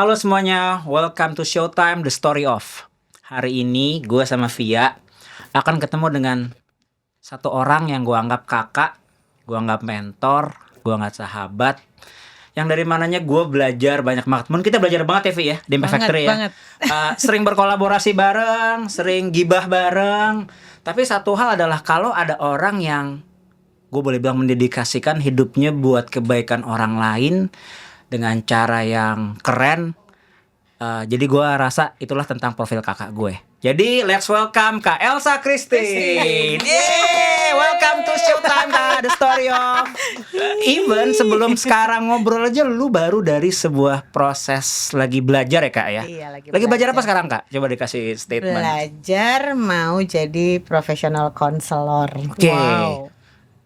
Halo semuanya, welcome to Showtime The Story Of. Hari ini gue sama Via akan ketemu dengan satu orang yang gue anggap kakak, gue anggap mentor, gue anggap sahabat, yang dari mananya gue belajar banyak banget. Mungkin kita belajar banget ya Vi ya, di Impact Factory ya. Sering berkolaborasi bareng, sering gibah bareng. Tapi satu hal adalah kalau ada orang yang gue boleh bilang mendedikasikan hidupnya buat kebaikan orang lain dengan cara yang keren. Jadi gue rasa itulah tentang profil kakak gue. Jadi let's welcome Kak Elsa Christine. Yeay, welcome to Showtime Kak, The Story Of. Even sebelum sekarang ngobrol aja lu baru dari sebuah proses lagi belajar ya Kak ya? Iya, lagi belajar apa sekarang Kak? Coba dikasih statement. Belajar mau jadi professional counselor. Oke. Wow.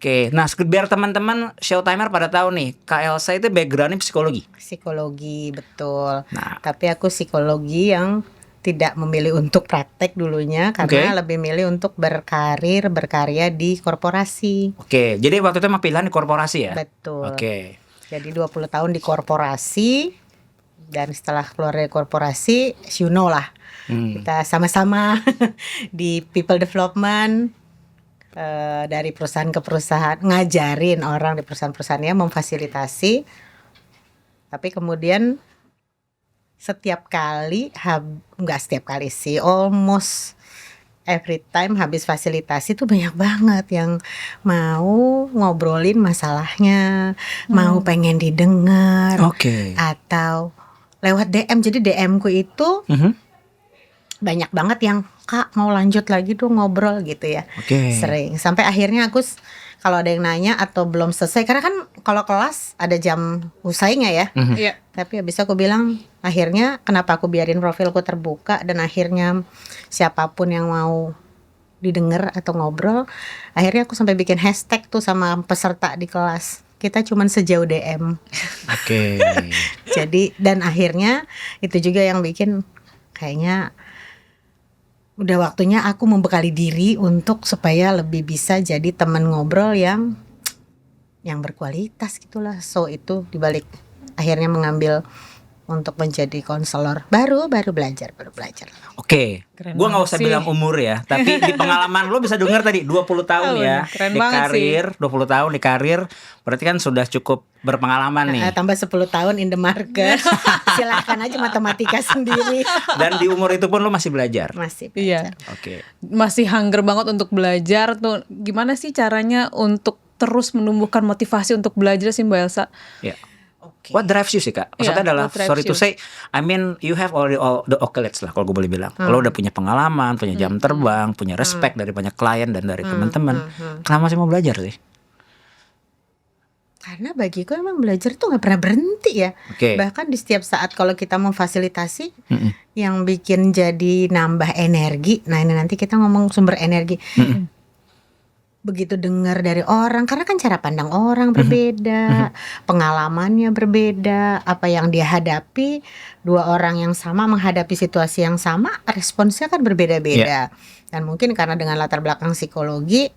Oke, nah biar teman-teman Showtimer pada tahu nih, Kak Elsa itu backgroundnya psikologi. Psikologi, betul. Nah, Tapi aku psikologi yang tidak memilih untuk praktek dulunya, karena lebih milih untuk berkarya di korporasi. Oke, jadi waktu itu emang pilihan di korporasi ya? Betul. Oke. Jadi 20 tahun di korporasi, dan setelah keluar dari korporasi, you know lah, kita sama-sama di people development, dari perusahaan ke perusahaan, ngajarin orang di perusahaan-perusahaannya, memfasilitasi. Tapi kemudian setiap kali, nggak setiap kali sih, almost every time habis fasilitasi tuh banyak banget yang mau ngobrolin masalahnya, mau pengen didengar, atau lewat DM. Jadi DM-ku itu banyak banget yang, Kak mau lanjut lagi dong ngobrol gitu ya. Sering. Sampai akhirnya aku kalau ada yang nanya atau belum selesai, karena kan kalau kelas ada jam usainya ya. Iya. Tapi habis aku bilang, akhirnya kenapa aku biarin profilku terbuka, dan akhirnya siapapun yang mau didengar atau ngobrol, akhirnya aku sampai bikin hashtag tuh sama peserta di kelas. Kita cuman sejauh DM. Jadi, dan akhirnya itu juga yang bikin kayaknya udah waktunya aku membekali diri untuk supaya lebih bisa jadi teman ngobrol yang berkualitas gitulah. So itu dibalik akhirnya mengambil untuk menjadi konselor, baru belajar. Oke, gue nggak usah bilang umur ya, tapi di pengalaman lo bisa dengar tadi 20 tahun ya keren di karir, 20 tahun di karir, berarti kan sudah cukup berpengalaman nih. Tambah 10 tahun in the market. Silahkan aja matematika sendiri. Dan di umur itu pun lo masih belajar. Masih belajar. Oke. Masih hunger banget untuk belajar tuh. Gimana sih caranya untuk terus menumbuhkan motivasi untuk belajar sih Mbak Elsa? Ya. What drives you sih Kak? Maksudnya adalah, sorry to say, I mean you have already all the accolades lah kalau gue boleh bilang. Lo udah punya pengalaman, punya jam terbang, punya respect dari banyak klien dan dari teman-teman. Kenapa masih mau belajar sih? Karena bagiku emang belajar tuh gak pernah berhenti ya. Bahkan di setiap saat kalau kita memfasilitasi, yang bikin jadi nambah energi. Nah ini nanti kita ngomong sumber energi. Begitu dengar dari orang, karena kan cara pandang orang berbeda, pengalamannya berbeda, apa yang dia hadapi, dua orang yang sama menghadapi situasi yang sama, responsnya kan berbeda-beda. Dan mungkin karena dengan latar belakang psikologi,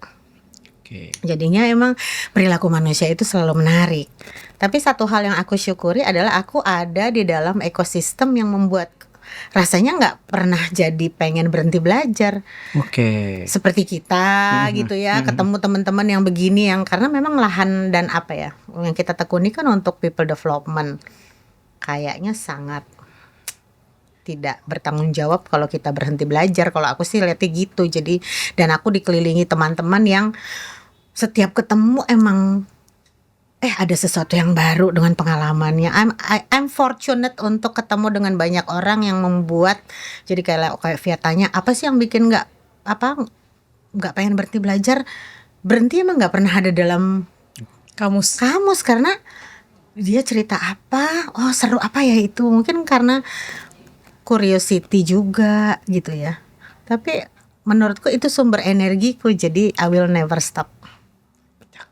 jadinya emang perilaku manusia itu selalu menarik. Tapi satu hal yang aku syukuri adalah aku ada di dalam ekosistem yang membuat rasanya nggak pernah jadi pengen berhenti belajar. Seperti kita gitu ya, ketemu teman-teman yang begini, yang karena memang lahan dan apa ya yang kita tekuni kan untuk people development, kayaknya sangat tidak bertanggung jawab kalau kita berhenti belajar. Kalau aku sih lihatnya gitu. Jadi, dan aku dikelilingi teman-teman yang setiap ketemu emang ada sesuatu yang baru dengan pengalamannya. I'm fortunate untuk ketemu dengan banyak orang yang membuat jadi kayak Via tanya, apa sih yang bikin nggak pengen berhenti belajar? Berhenti emang nggak pernah ada dalam kamus karena dia cerita apa, seru apa ya itu, mungkin karena curiosity juga gitu ya. Tapi menurutku itu sumber energiku, jadi I will never stop.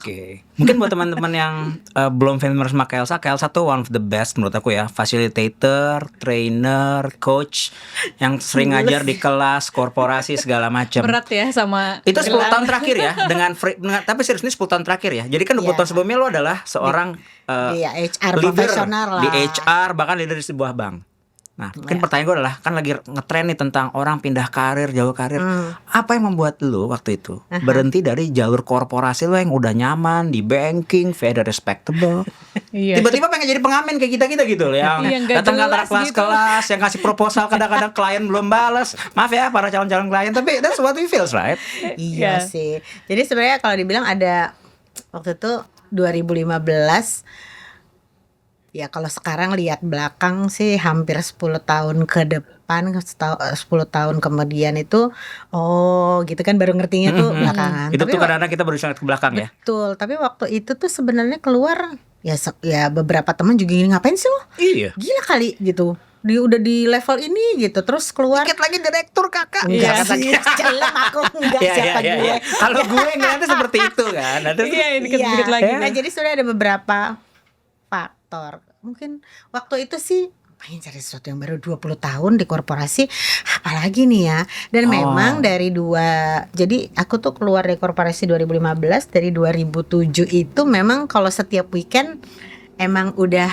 Mungkin buat teman-teman yang belum familiar sama Kak Elsa tuh one of the best menurut aku ya, facilitator, trainer, coach yang sering ngajar di kelas, korporasi segala macam. Berat ya sama itu 10 tahun terakhir ya dengan tapi serius ini 10 tahun terakhir ya. Jadi kan 20 tahun sebelumnya lo adalah seorang HR leader profesional lah. Di HR, bahkan leader di sebuah bank. Nah, mungkin pertanyaan gue adalah, kan lagi ngetren nih tentang orang pindah karir, jauh karir. Apa yang membuat lu waktu itu berhenti dari jalur korporasi lu yang udah nyaman di banking, very respectable. Tiba-tiba pengen jadi pengamen kayak kita-kita gitu loh, yang datang ke antara kelas-kelas, yang kasih proposal kadang-kadang klien belum balas. Maaf ya para calon-calon klien, tapi that's what we feels, right? Iya sih. Jadi sebenarnya kalau dibilang ada waktu itu 2015. Ya kalau sekarang lihat belakang sih hampir 10 tahun ke depan, 10 tahun kemudian itu gitu kan baru ngertinya tuh belakangan. Itu tuh kadang-kadang kita baru ingat ke belakang ya. Betul, tapi waktu itu tuh sebenarnya keluar ya beberapa teman juga gini, ngapain sih lo? Iya. Gila kali gitu. Udah di level ini gitu, terus keluar dikit lagi direktur kakak. Enggak sih, celem aku enggak siapa gue. Kalau gue ngeliatnya seperti itu kan. Dikit-dikit lagi. Nah jadi sudah ada beberapa faktor. Mungkin waktu itu sih pengen cari sesuatu yang baru, 20 tahun di korporasi, apalagi nih ya. Dan memang dari jadi aku tuh keluar dari korporasi 2015, dari 2007 itu memang kalau setiap weekend emang udah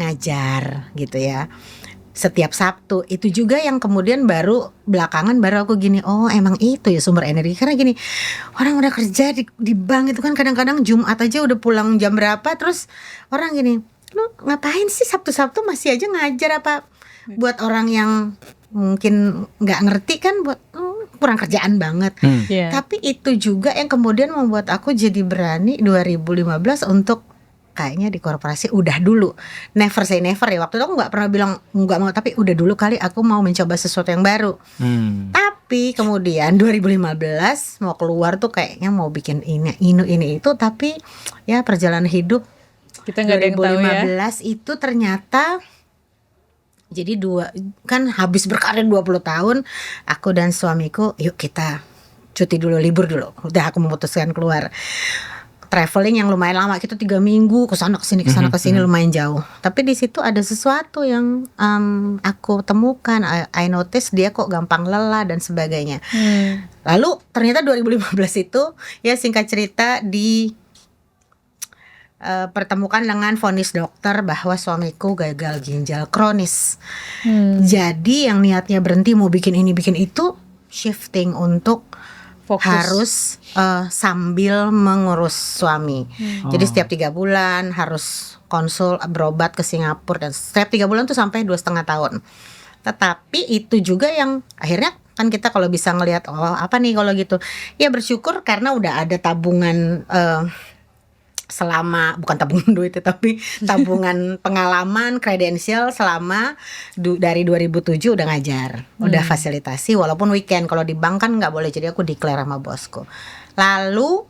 ngajar gitu ya. Setiap Sabtu itu juga yang kemudian belakangan baru aku gini, emang itu ya sumber energi. Karena gini, orang udah kerja di bank itu kan kadang-kadang Jumat aja udah pulang jam berapa, terus orang gini, lu ngapain sih Sabtu-Sabtu masih aja ngajar apa? Buat orang yang mungkin nggak ngerti kan, buat kurang kerjaan banget. Tapi itu juga yang kemudian membuat aku jadi berani 2015 untuk kayaknya di korporasi udah dulu, never say never ya. Waktu itu aku nggak pernah bilang nggak mau, tapi udah dulu kali aku mau mencoba sesuatu yang baru. Tapi kemudian 2015 mau keluar tuh kayaknya mau bikin ini itu, tapi ya perjalanan hidup kita nggak ada yang tahu ya. 2015 itu ternyata jadi kan habis berkarir 20 tahun, aku dan suamiku yuk kita cuti dulu, libur dulu. Udah aku memutuskan keluar. Traveling yang lumayan lama, kita 3 minggu kesana kesini lumayan jauh. Tapi di situ ada sesuatu yang aku temukan. I notice dia kok gampang lelah dan sebagainya. Lalu ternyata 2015 itu ya singkat cerita pertemukan dengan vonis dokter bahwa suamiku gagal ginjal kronis. Jadi yang niatnya berhenti mau bikin ini bikin itu, shifting untuk fokus. Harus sambil mengurus suami. Jadi setiap 3 bulan harus konsul, berobat ke Singapura, dan setiap 3 bulan tuh sampai 2,5 tahun. Tetapi itu juga yang akhirnya kan kita kalau bisa ngelihat apa nih kalau gitu, ya bersyukur karena udah ada tabungan selama, bukan tabungan duit tapi tabungan pengalaman kredensial selama dari 2007 udah ngajar, udah fasilitasi walaupun weekend. Kalau di bank kan nggak boleh, jadi aku declare sama bosku. Lalu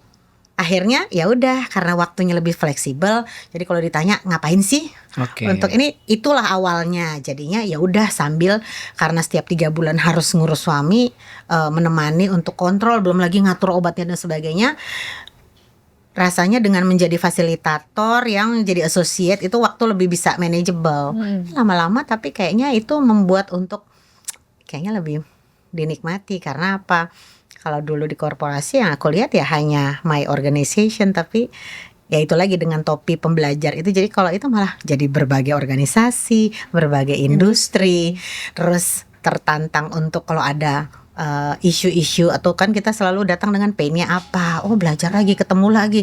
akhirnya ya udah karena waktunya lebih fleksibel, jadi kalau ditanya ngapain sih untuk ini, itulah awalnya. Jadinya ya udah sambil, karena setiap 3 bulan harus ngurus suami, menemani untuk kontrol, belum lagi ngatur obatnya dan sebagainya. Rasanya dengan menjadi fasilitator yang jadi associate itu waktu lebih bisa manageable. Lama-lama tapi kayaknya itu membuat untuk kayaknya lebih dinikmati. Karena apa? Kalau dulu di korporasi yang aku lihat ya hanya my organization, tapi ya itu lagi dengan topi pembelajar itu. Jadi kalau itu malah jadi berbagai organisasi, berbagai industri, terus tertantang untuk kalau ada isu-isu, atau kan kita selalu datang dengan painnya apa, belajar lagi, ketemu lagi,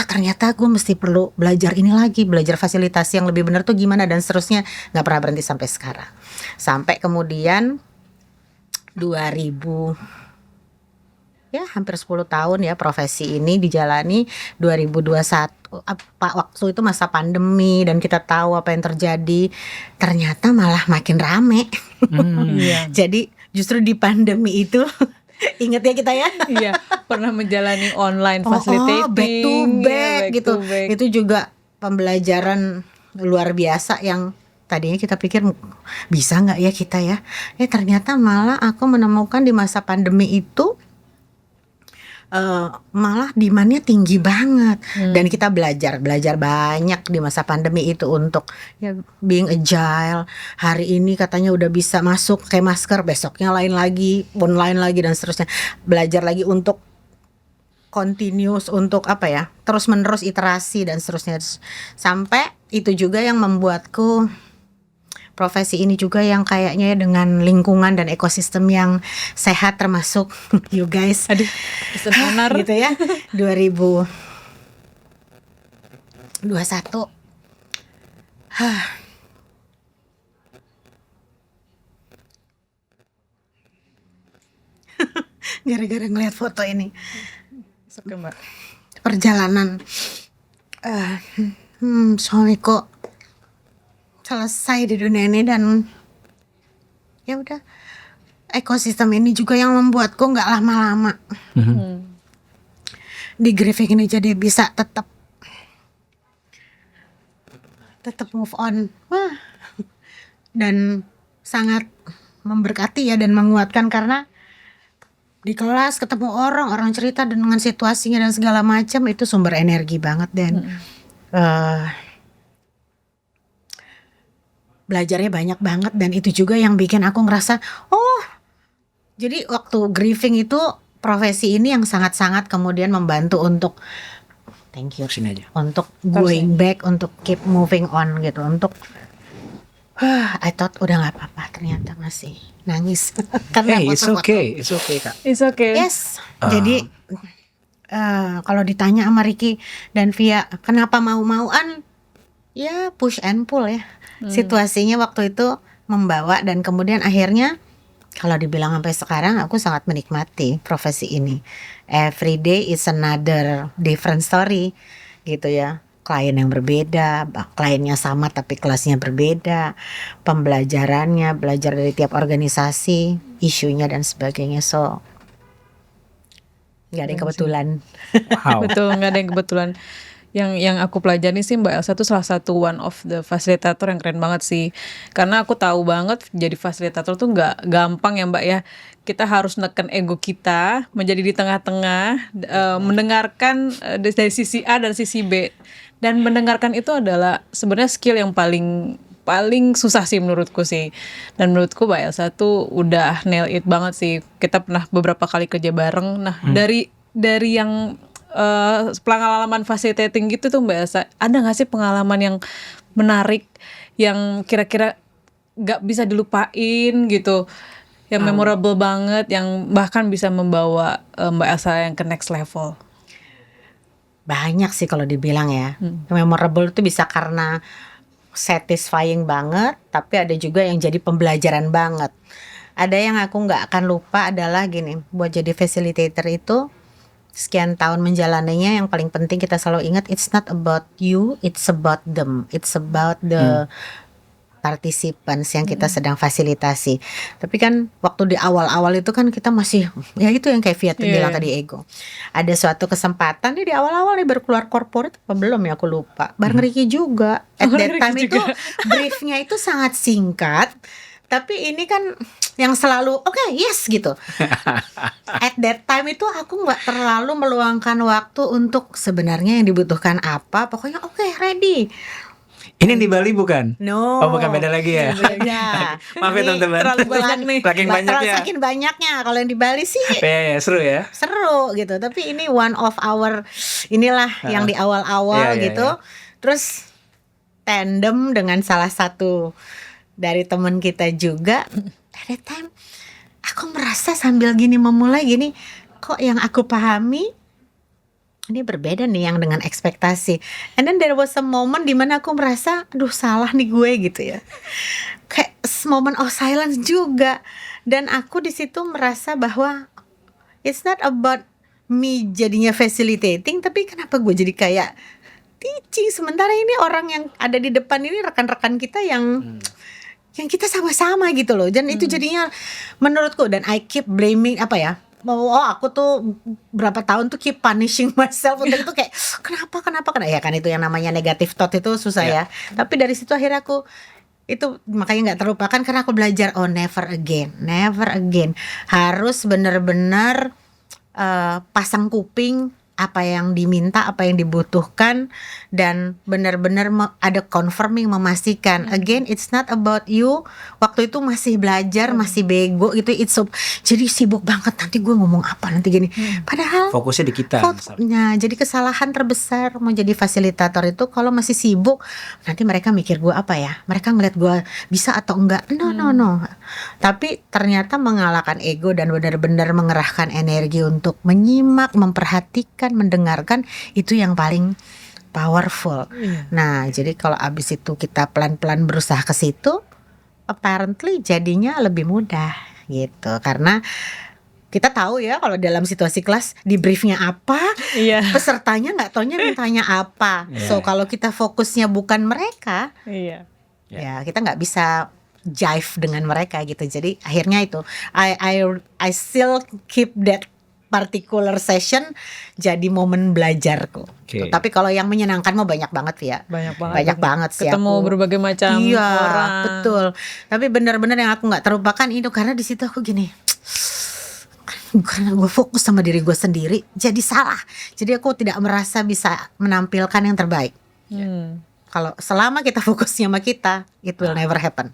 ternyata gue mesti perlu belajar ini lagi, belajar fasilitasi yang lebih benar tuh gimana, dan seterusnya. Nggak pernah berhenti sampai sekarang, sampai kemudian 2000 ya hampir 10 tahun ya profesi ini dijalani. 2021 waktu itu masa pandemi dan kita tahu apa yang terjadi, ternyata malah makin rame. Jadi justru di pandemi itu ingat ya kita ya, pernah menjalani online facilitating, back to back gitu. Itu juga pembelajaran luar biasa yang tadinya kita pikir bisa nggak ya kita ya, ternyata malah aku menemukan di masa pandemi itu malah demand-nya tinggi banget. Dan kita belajar banyak di masa pandemi itu untuk ya being agile. Hari ini katanya udah bisa masuk kayak masker, besoknya lain lagi, online lagi dan seterusnya. Belajar lagi untuk continuous, untuk apa ya, terus menerus iterasi dan seterusnya. Sampai itu juga yang membuatku profesi ini juga yang kayaknya dengan lingkungan dan ekosistem yang sehat termasuk you guys. Aduh, pesan owner. Gitu ya. 2021. Gara-gara ngeliat foto ini. Oke, Mbak. Perjalanan suamiku selesai di dunia ini, dan ya udah, ekosistem ini juga yang membuatku nggak lama-lama di grieving ini jadi bisa tetap move on. Wah, dan sangat memberkati ya dan menguatkan, karena di kelas ketemu orang cerita dengan situasinya dan segala macam, itu sumber energi banget. Dan belajarnya banyak banget, dan itu juga yang bikin aku ngerasa, oh jadi waktu grieving itu profesi ini yang sangat-sangat kemudian membantu untuk thank you Sini aja. untuk going back, untuk keep moving on gitu, untuk I thought udah nggak apa-apa, ternyata masih nangis karena Hey, it's foto-foto. okay, it's okay Kak. It's okay. Yes, jadi kalau ditanya sama Ricky dan Via kenapa mau-mauan, ya push and pull ya. Situasinya waktu itu membawa, dan kemudian akhirnya kalau dibilang sampai sekarang aku sangat menikmati profesi ini. Every day is another different story gitu ya. Klien yang berbeda, kliennya sama tapi kelasnya berbeda, pembelajarannya, belajar dari tiap organisasi, isunya dan sebagainya. So nggak ada yang kebetulan. Wow. Betul, nggak ada yang kebetulan. Yang aku pelajari sih Mbak Elsa tuh salah satu one of the fasilitator yang keren banget sih. Karena aku tahu banget jadi fasilitator tuh nggak gampang ya Mbak ya. Kita harus neken ego kita, menjadi di tengah-tengah, mendengarkan dari sisi A dan sisi B. Dan mendengarkan itu adalah sebenarnya skill yang paling susah sih menurutku sih. Dan menurutku Mbak Elsa tuh udah nail it banget sih. Kita pernah beberapa kali kerja bareng. Nah, dari yang pengalaman facilitating gitu tuh Mbak Elsa, ada gak sih pengalaman yang menarik, yang kira-kira gak bisa dilupain gitu, yang memorable banget, yang bahkan bisa membawa Mbak Elsa yang ke next level? Banyak sih kalau dibilang ya. Memorable itu bisa karena satisfying banget, tapi ada juga yang jadi pembelajaran banget. Ada yang aku nggak akan lupa adalah gini, buat jadi facilitator itu sekian tahun menjalaninya, yang paling penting kita selalu ingat, it's not about you, it's about them, it's about the participants yang kita sedang fasilitasi. Tapi kan waktu di awal-awal itu kan kita masih, ya itu yang kayak Fiat bilang tadi, ego. Ada suatu kesempatan nih di awal-awal nih, baru keluar corporate apa belum ya, aku lupa. Bareng Ricky juga. At that time itu briefnya itu sangat singkat. Tapi ini kan yang selalu oke, yes gitu. At that time itu aku nggak terlalu meluangkan waktu untuk sebenarnya yang dibutuhkan apa. Pokoknya oke, ready. Ini di Bali bukan? No. Oh, bukan, beda lagi ya. Beda. Maaf ya teman-teman. Terlalu banyak nih. Saking banyaknya. Saking banyaknya. Kalau yang di Bali sih Ya, seru ya. seru gitu. Tapi ini one of our inilah yang di awal-awal Iya, gitu. Terus tandem dengan salah satu dari teman kita juga. At that time aku merasa sambil gini memulai gini, kok yang aku pahami ini berbeda nih yang dengan ekspektasi. And then there was a moment dimana aku merasa, aduh salah nih gue gitu ya. Kayak moment of silence juga. Dan aku di situ merasa bahwa it's not about me jadinya facilitating, tapi kenapa gue jadi kayak teaching, sementara ini orang yang ada di depan ini rekan-rekan kita yang kita sama-sama gitu loh. Dan itu jadinya menurutku, dan I keep blaming apa ya, aku tuh berapa tahun tuh keep punishing myself untuk itu, kayak kenapa ya kan, itu yang namanya negative thought itu susah ya. Tapi dari situ akhirnya aku itu makanya nggak terlupakan, karena aku belajar never again harus benar-benar pasang kuping apa yang diminta, apa yang dibutuhkan, dan benar-benar ada confirming, memastikan. Again, it's not about you waktu itu masih belajar, masih bego gitu. Jadi sibuk banget, nanti gue ngomong apa nanti gini. Padahal fokusnya di kita. Nah, jadi kesalahan terbesar mau jadi fasilitator itu kalau masih sibuk, nanti mereka mikir gue apa ya? Mereka ngeliat gue bisa atau enggak? No. Tapi ternyata mengalahkan ego dan benar-benar mengerahkan energi untuk menyimak, memperhatikan, mendengarkan, itu yang paling powerful. Nah, jadi kalau abis itu kita pelan-pelan berusaha ke situ, apparently jadinya lebih mudah gitu. Karena kita tahu ya kalau dalam situasi kelas di briefnya apa, pesertanya nggak taunya mintanya apa. So kalau kita fokusnya bukan mereka, ya kita nggak bisa jive dengan mereka gitu. Jadi akhirnya itu I still keep that particular session jadi momen belajarku. Tapi kalau yang menyenangkan mau banyak banget ya. Banyak banget sih. Ketemu berbagai macam orang. Betul. Tapi benar-benar yang aku nggak terlupakan itu karena di situ aku gini. Karena gue fokus sama diri gue sendiri, jadi salah. Jadi aku tidak merasa bisa menampilkan yang terbaik. Kalau selama kita fokusnya sama kita, it will never happen.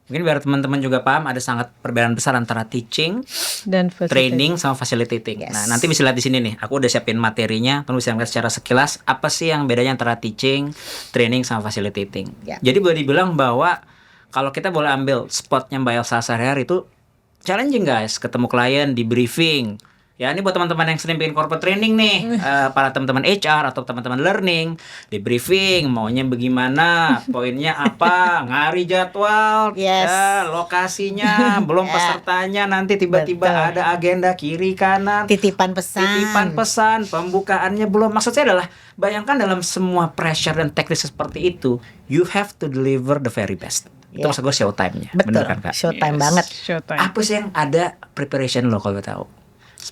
Mungkin biar teman-teman juga paham, ada sangat perbedaan besar antara teaching dan training sama facilitating. Nah, nanti bisa lihat di sini nih. Aku udah siapin materinya, kamu bisa lihat secara sekilas apa sih yang bedanya antara teaching, training sama facilitating. Jadi boleh dibilang bahwa kalau kita boleh ambil spotnya Mbak Elsa sehari-hari itu challenging guys, ketemu klien di briefing. Ya, ini buat teman-teman yang sering bikin corporate training nih, para teman-teman HR atau teman-teman learning, di briefing maunya bagaimana, poinnya apa, ngari jadwal, ya, lokasinya, belum pesertanya, nanti tiba-tiba ada agenda kiri kanan, titipan pesan, pembukaannya belum. Maksud saya adalah bayangkan dalam semua pressure dan teknis seperti itu, you have to deliver the very best. Itu maksud gue showtime-nya. Betul, kan, Kak? Showtime banget. Apa sih yang ada preparation lo kalau tahu?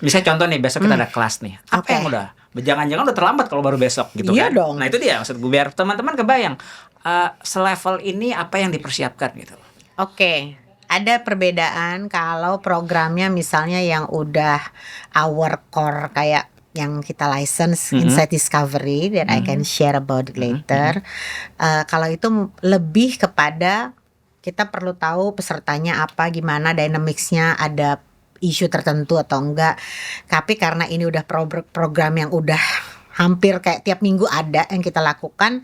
Misalnya contoh nih, besok kita ada kelas nih. Apa yang udah? Jangan-jangan udah terlambat kalau baru besok gitu kan? Dong. Nah itu dia maksud gue, biar teman-teman kebayang selevel ini apa yang dipersiapkan gitu. Oke. Ada perbedaan kalau programnya misalnya yang udah our core kayak yang kita license Insight Discovery that I can share about it later. Kalau itu lebih kepada kita perlu tahu pesertanya apa, gimana dynamics-nya, ada isu tertentu atau enggak. Tapi karena ini udah program yang udah hampir kayak tiap minggu ada yang kita lakukan,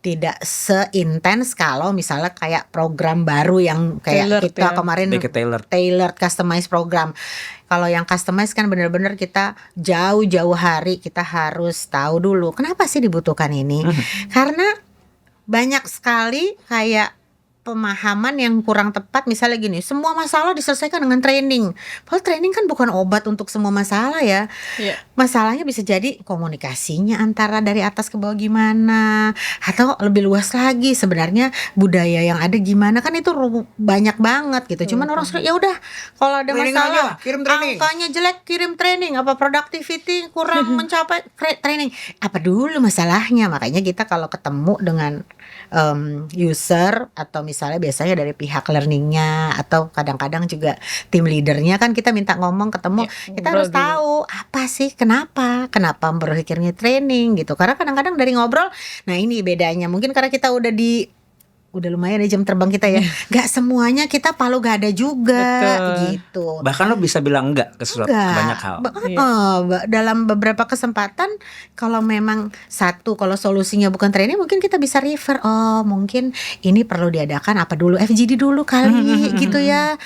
tidak seintens kalau misalnya kayak program baru yang kayak tailored, kita kemarin tailored customized program. Kalau yang customized kan benar-benar kita jauh-jauh hari kita harus tahu dulu kenapa sih dibutuhkan ini. Karena banyak sekali kayak pemahaman yang kurang tepat, misalnya gini, semua masalah diselesaikan dengan training. Padahal training kan bukan obat untuk semua masalah ya. Masalahnya bisa jadi komunikasinya antara dari atas ke bawah gimana, atau lebih luas lagi sebenarnya budaya yang ada gimana, kan itu banyak banget gitu. Cuman orang ya udah kalau ada training masalah, kirim training. Angkanya jelek, kirim training. Apa productivity kurang mencapai, training. Apa dulu masalahnya? Makanya kita kalau ketemu dengan user atau misalnya biasanya dari pihak learningnya atau kadang-kadang juga tim leadernya, kan kita minta ngomong ketemu, kita harus tahu apa sih kenapa berpikirnya training gitu. Karena kadang-kadang dari ngobrol, nah ini bedanya mungkin karena kita udah lumayan ya jam terbang kita ya, gak semuanya kita palu gak ada juga. Betul. Gitu. Bahkan lo bisa bilang enggak ke sesuatu banyak hal. Dalam beberapa kesempatan kalau memang kalau solusinya bukan training, mungkin kita bisa refer, mungkin ini perlu diadakan apa dulu, FGD dulu kali gitu ya,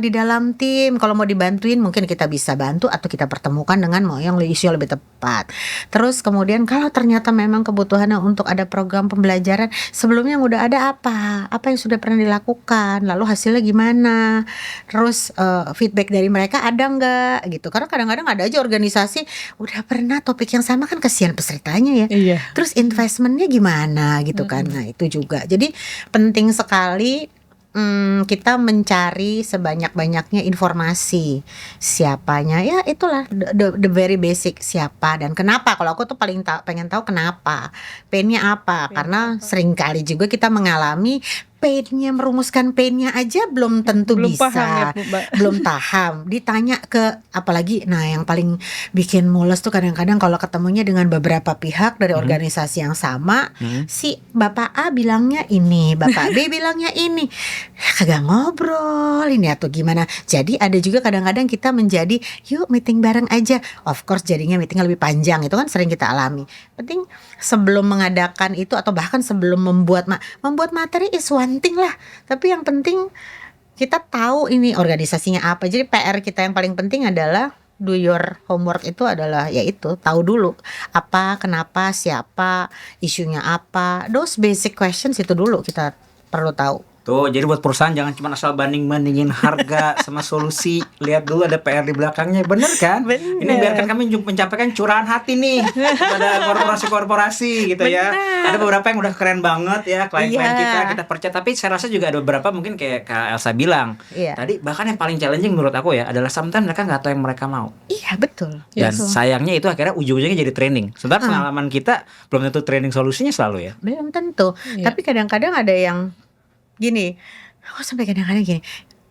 di dalam tim. Kalau mau dibantuin mungkin kita bisa bantu atau kita pertemukan dengan mau yang isu lebih tepat. Terus kemudian kalau ternyata memang kebutuhannya untuk ada program pembelajaran sebelumnya yang udah ada apa yang sudah pernah dilakukan, lalu hasilnya gimana, terus feedback dari mereka ada nggak gitu. Karena kadang-kadang ada aja organisasi udah pernah topik yang sama, kan kasihan pesertanya ya. Terus investmentnya gimana gitu kan. Nah itu juga jadi penting sekali kita mencari sebanyak-banyaknya informasi siapanya, ya itulah the very basic, siapa dan kenapa. Kalau aku tuh pengen tahu kenapa, painnya apa, karena seringkali juga kita mengalami pain-nya, merumuskan pain-nya aja belum tentu Belum bisa. paham ya, Bu, Mbak. Belum paham. Ditanya ke apalagi, nah yang paling bikin mules tuh kadang-kadang kalau ketemunya dengan beberapa pihak dari organisasi yang sama, si Bapak A bilangnya ini, Bapak B bilangnya ini, kagak ngobrol ini atau gimana. Jadi ada juga kadang-kadang kita menjadi yuk meeting bareng aja. Of course jadinya meetingnya lebih panjang, itu kan sering kita alami. Penting sebelum mengadakan itu atau bahkan sebelum membuat materi is one thing lah. Tapi yang penting kita tahu ini organisasinya apa. Jadi PR kita yang paling penting adalah do your homework, itu adalah yaitu tahu dulu apa, kenapa, siapa, isunya apa. Those basic questions itu dulu kita perlu tahu. Tuh, jadi buat perusahaan jangan cuma asal banding-bandingin harga sama solusi. Lihat dulu ada PR di belakangnya, bener kan? Bener. Ini biarkan kami menyampaikan curahan hati nih kepada korporasi-korporasi gitu ya. Ada beberapa yang udah keren banget ya, klien-klien kita percaya. Tapi saya rasa juga ada beberapa mungkin kayak Kak Elsa bilang. Tadi bahkan yang paling challenging menurut aku ya adalah sometimes mereka nggak tahu yang mereka mau. Iya betul. Dan sayangnya itu akhirnya ujung-ujungnya jadi training. Sebenarnya pengalaman kita belum tentu training solusinya selalu ya. Belum tentu. Tapi kadang-kadang ada yang gini, aku sampai kadang-kadang gini,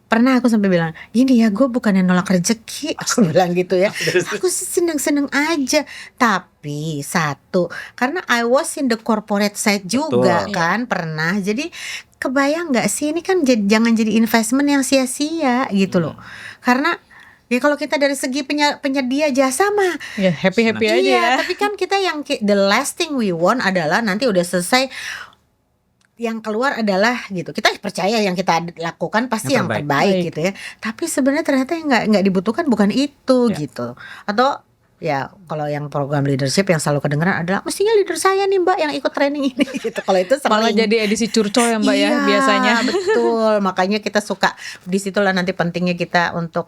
pernah aku sampai bilang gini ya, gue bukannya nolak rezeki, aku bilang gitu ya, aku sih seneng-seneng aja. Tapi satu, karena I was in the corporate side juga kan, pernah. Jadi kebayang nggak sih ini kan jangan jadi investment yang sia-sia gitu loh. Karena ya kalau kita dari segi penyedia jasa mah Ya happy-happy aja ya. tapi kan kita yang the last thing we want adalah nanti udah selesai yang keluar adalah gitu, kita percaya yang kita lakukan pasti yang terbaik gitu ya. Tapi sebenarnya ternyata yang nggak dibutuhkan bukan itu gitu. Atau ya kalau yang program leadership yang selalu kedengeran adalah mestinya leader saya nih Mbak yang ikut training ini gitu. Kalau itu sering Malah jadi edisi curcol ya Mbak ya biasanya. Betul, makanya kita suka disitulah nanti pentingnya kita untuk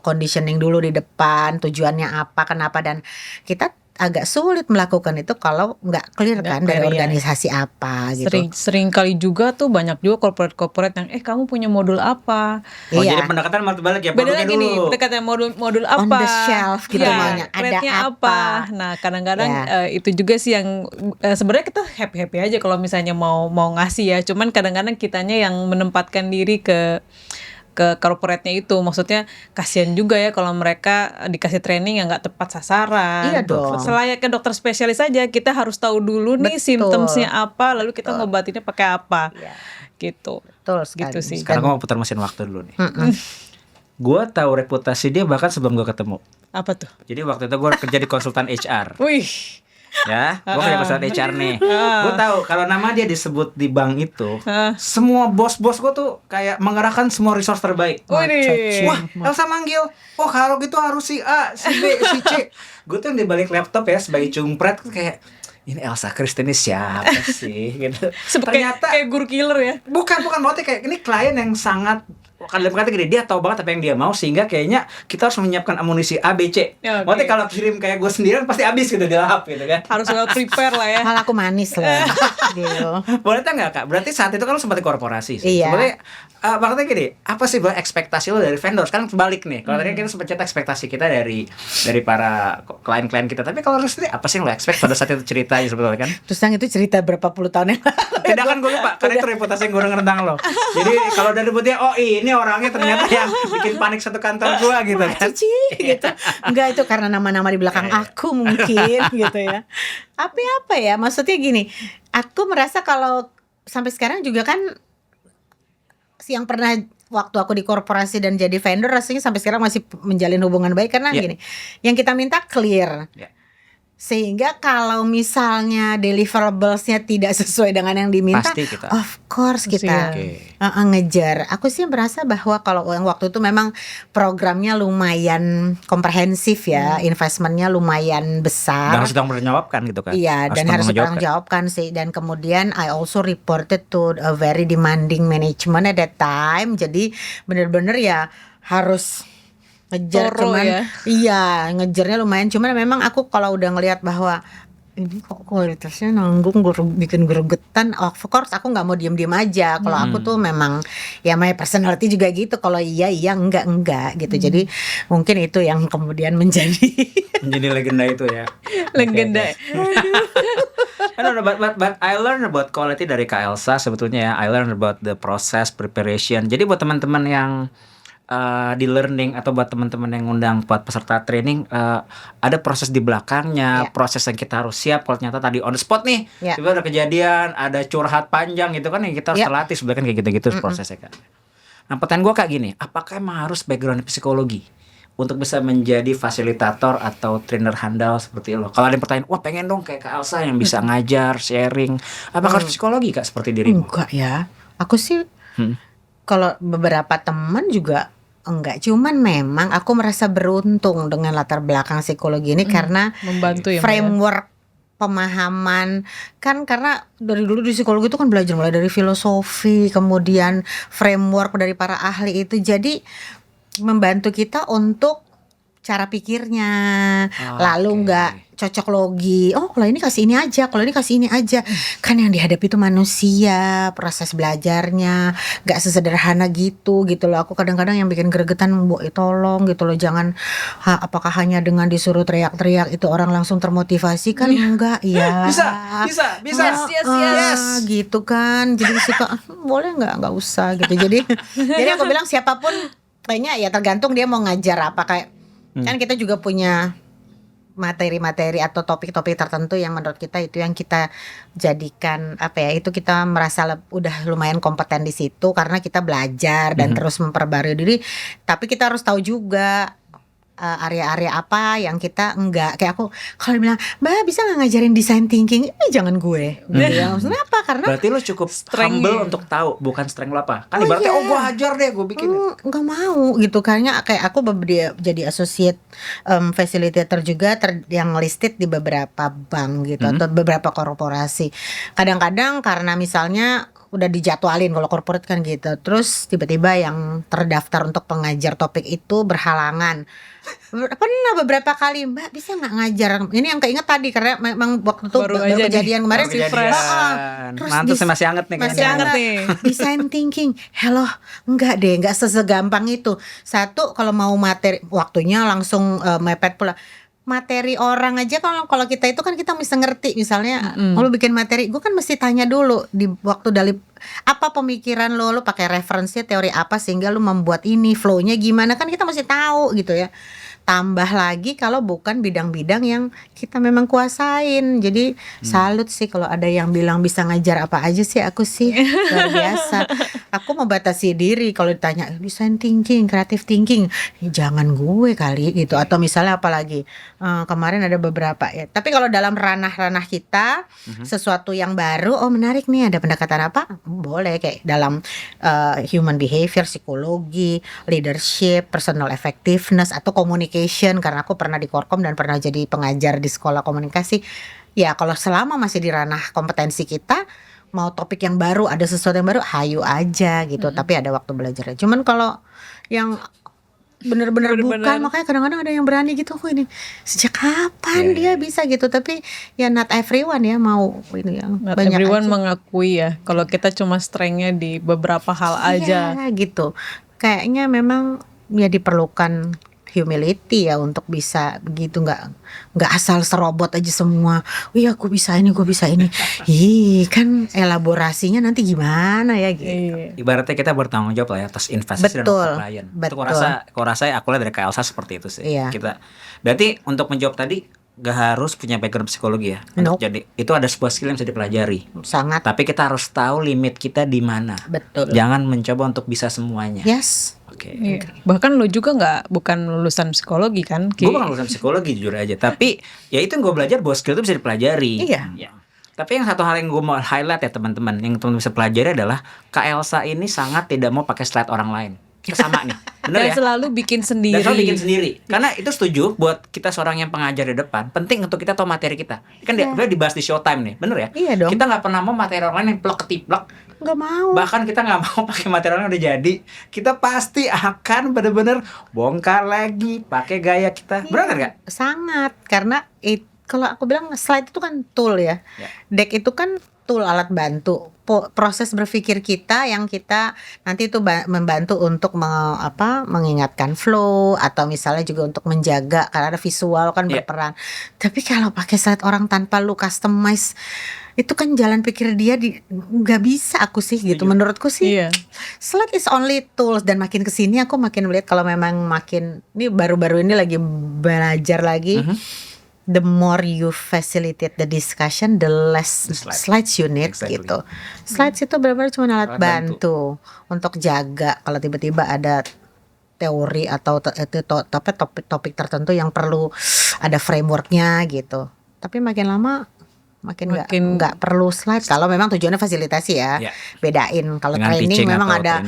conditioning dulu di depan, tujuannya apa, kenapa, dan kita agak sulit melakukan itu kalau nggak clear kan dari organisasi apa gitu. Sering kali juga tuh banyak juga corporate yang kamu punya modul apa? Jadi pendekatan balik ya, beda lagi nih, pendekatan modul apa? On the shelf gitu maunya. Ada apa? Nah kadang-kadang itu juga sih yang sebenarnya kita happy aja kalau misalnya mau ngasih ya. Cuman kadang-kadang kitanya yang menempatkan diri ke corporate-nya itu, maksudnya kasihan juga ya kalau mereka dikasih training yang nggak tepat sasaran. Iya dong. Selayaknya dokter spesialis aja, kita harus tahu dulu nih symptoms-nya apa, lalu kita ngobatinnya pakai apa, gitu. Betul sekali. Gitu sih. Sekarang gue mau putar mesin waktu dulu nih. Gue tahu reputasi dia bahkan sebelum gue ketemu. Apa tuh? Jadi waktu itu gue kerja di konsultan HR. Wih. Ya, gue kerja konsultan HR nih. Gue tahu kalau nama dia disebut di bank itu, semua bos-bos gue tuh kayak mengerahkan semua resource terbaik. Wah, Elsa manggil. Oh, kalau gitu harus si A, si B, si C. Gue tuh di balik laptop ya sebagai cumpret tuh kayak ini Elsa Kristen ini siapa sih gitu. Ternyata kayak guru killer ya. Bukan maksudnya kayak ini klien yang sangat dalam kata gini, dia tahu banget apa yang dia mau sehingga kayaknya kita harus menyiapkan amunisi A, B, C. Maksudnya kalau kirim kayak gue sendirian pasti habis gitu di lahap gitu kan. Harus well prepare lah ya. Malah aku manis lah. Gitu. Boleh tak nggak Kak? Berarti saat itu kan lo sempat di korporasi sih. Iya. Sebenarnya maksudnya gini, apa sih ekspektasi lo dari vendor? Sekarang kebalik nih. Kalau tadi kita sempat cerita ekspektasi kita dari para klien-klien kita. Tapi kalau lo sendiri apa sih yang lo expect pada saat itu ceritanya sebetulnya kan? Terus yang itu cerita berapa puluh tahun yang lalu. Tidak kan gue lupa, karena itu reputasi yang gue denger tentang lo. Jadi kalau dari dia, oh ini orangnya ternyata yang bikin panik satu kantor gue gitu kan. Cici gitu. Enggak, itu karena nama-nama di belakang aku mungkin gitu ya. Apa ya, maksudnya gini, aku merasa kalau sampai sekarang juga kan yang pernah waktu aku di korporasi dan jadi vendor rasanya sampai sekarang masih menjalin hubungan baik karena gini, yang kita minta clear. Sehingga kalau misalnya deliverables-nya tidak sesuai dengan yang diminta, of course kita ngejar. Aku sih merasa bahwa kalau yang waktu itu memang programnya lumayan komprehensif ya, investmentnya lumayan besar. Dan harus bertanggung jawabkan gitu kan. Iya, dan harus bertanggung jawabkan sih. Dan kemudian I also reported to a very demanding management at that time. Jadi benar-benar ya harus ngejar. Cuman iya ngejarnya lumayan, cuman memang aku kalau udah ngelihat bahwa ini kok kualitasnya nanggung, bikin gregetan, of course aku nggak mau diem aja. Kalau aku tuh memang ya my personality juga gitu, kalau iya enggak gitu. Jadi mungkin itu yang kemudian menjadi legenda itu ya. Legenda. No, but I learn about quality dari Kak Elsa sebetulnya ya. I learn about the process preparation. Jadi buat teman-teman yang di learning atau buat teman-teman yang ngundang buat peserta training, ada proses di belakangnya, proses yang kita harus siap. Kalau ternyata tadi on the spot nih, tiba-tiba ada kejadian, ada curhat panjang gitu kan, yang kita harus terlatih sebenarnya kan kayak gitu-gitu prosesnya kan. Nah, pertanyaan gue kayak gini, apakah emang harus background psikologi untuk bisa menjadi fasilitator atau trainer handal seperti lo? Kalau ada yang pertanyaan, wah pengen dong kayak Kak Elsa yang bisa ngajar, sharing, apakah harus psikologi Kak seperti dirimu? Enggak ya, aku sih kalau beberapa teman juga enggak, cuman memang aku merasa beruntung dengan latar belakang psikologi ini karena membantu ya, framework pemahaman kan, karena dari dulu di psikologi itu kan belajar mulai dari filosofi, kemudian framework dari para ahli itu, jadi membantu kita untuk cara pikirnya, lalu nggak cocok logi. Oh, kalau ini kasih ini aja, kalau ini kasih ini aja. Kan yang dihadapi itu manusia, proses belajarnya nggak sesederhana gitu loh. Aku kadang-kadang yang bikin gregetan, Bu, tolong gitu loh, jangan apakah hanya dengan disuruh teriak-teriak itu orang langsung termotivasi kan? Enggak ya. Bisa. Yes. Gitu kan. Jadi suka boleh nggak usah gitu. Jadi aku bilang siapapun kayaknya ya tergantung dia mau ngajar apa, kayak kan kita juga punya materi-materi atau topik-topik tertentu yang menurut kita itu yang kita jadikan apa ya, itu kita merasa udah lumayan kompeten di situ karena kita belajar dan terus memperbarui diri. Tapi kita harus tahu juga area-area apa yang kita enggak. Kayak aku kalau bilang, Mbak bisa gak ngajarin design thinking? Jangan gue gitu ya. Maksudnya apa? Karena berarti lo cukup humble untuk tahu bukan strength lo apa. Kan ibaratnya gue hajar deh, gue bikin. Gak mau gitu. Karena kayak aku jadi associate facilitator juga yang listed di beberapa bank gitu atau beberapa korporasi. Kadang-kadang karena misalnya udah dijadwalin kalau corporate kan gitu, terus tiba-tiba yang terdaftar untuk pengajar topik itu berhalangan. Pernah beberapa kali, Mbak bisa nggak ngajar ini yang keinget tadi karena memang waktu itu baru kejadian kemarin sih fresh. Terus masih hangat nih, masih hangat nih. Design thinking, hello, enggak deh, enggak segampang itu. Satu, kalau mau materi waktunya langsung mepet pula. Materi orang aja kalau kita itu kan kita mesti ngerti, misalnya kalau bikin materi gue kan mesti tanya dulu di waktu dari apa pemikiran lo pakai referensinya teori apa sehingga lo membuat ini, flow-nya gimana, kan kita mesti tahu gitu ya. Tambah lagi kalau bukan bidang-bidang yang kita memang kuasain. Jadi salut sih kalau ada yang bilang bisa ngajar apa aja sih, aku sih luar biasa. Aku membatasi diri kalau ditanya design thinking, creative thinking, jangan gue kali gitu. Atau misalnya apalagi kemarin ada beberapa ya. Tapi kalau dalam ranah-ranah kita sesuatu yang baru, oh menarik nih ada pendekatan apa, boleh kayak dalam human behavior, psikologi, leadership, personal effectiveness atau communication, karena aku pernah di Korkom dan pernah jadi pengajar di sekolah komunikasi. Ya kalau selama masih di ranah kompetensi kita, mau topik yang baru, ada sesuatu yang baru, hayu aja gitu. Tapi ada waktu belajarnya. Cuman kalau yang bener-bener bukan, makanya kadang-kadang ada yang berani gitu, kok ini sejak kapan dia bisa gitu. Tapi ya not everyone ya mau ini yang not banyak everyone aja. Mengakui ya kalau kita cuma strengthnya di beberapa hal aja. Iya gitu. Kayaknya memang ya diperlukan humility ya untuk bisa begitu, nggak asal serobot aja semua. Oh iya aku bisa ini, gue bisa ini. Kan elaborasinya nanti gimana ya gitu. Ibaratnya kita bertanggung jawab lah ya atas investasi dan klien. Itu aku rasa aku lihat dari Kak Elsa seperti itu sih. Iya. Kita berarti untuk menjawab tadi gak harus punya background psikologi ya. Untuk jadi itu ada sebuah skill yang bisa dipelajari. Sangat. Tapi kita harus tahu limit kita di mana. Betul. Jangan mencoba untuk bisa semuanya. Yes. Oke. Bahkan lo juga bukan lulusan psikologi kan? Gue bukan lulusan psikologi jujur aja. Tapi ya itu yang gue belajar bahwa skill itu bisa dipelajari. Iya. Ya. Tapi yang satu hal yang gue mau highlight ya teman-teman, yang teman-teman bisa pelajari adalah Kak Elsa ini sangat tidak mau pakai slide orang lain. Sama nih, bener dan ya? selalu bikin sendiri. Dan selalu bikin sendiri. Karena itu setuju buat kita seorang yang pengajar di depan, penting untuk kita tahu materi kita. Kan dia dibahas di Showtime nih, bener ya? Iya dong. Kita nggak pernah mau materi orang lain yang plek ketiplek. Nggak mau. Bahkan kita nggak mau pakai materi orang yang udah jadi. Kita pasti akan bener-bener bongkar lagi, pakai gaya kita. Bener nggak? Sangat, karena kalau aku bilang slide itu kan tool ya. Deck itu kan tool, alat bantu. proses berpikir kita yang kita nanti itu membantu untuk mengingatkan flow, atau misalnya juga untuk menjaga karena ada visual kan berperan. Tapi kalau pakai slide orang tanpa lu customize, itu kan jalan pikir dia nggak bisa aku sih gitu. Menurutku sih slide is only tools, dan makin kesini aku makin melihat kalau memang ini baru-baru ini lagi belajar lagi. The more you facilitate the discussion, the less slides you need gitu. Slides itu benar-benar cuma alat bantu untuk jaga kalau tiba-tiba ada teori atau topik tertentu yang perlu ada frameworknya gitu. Tapi makin lama makin nggak perlu slide kalau memang tujuannya fasilitasi ya. Bedain kalau training memang ada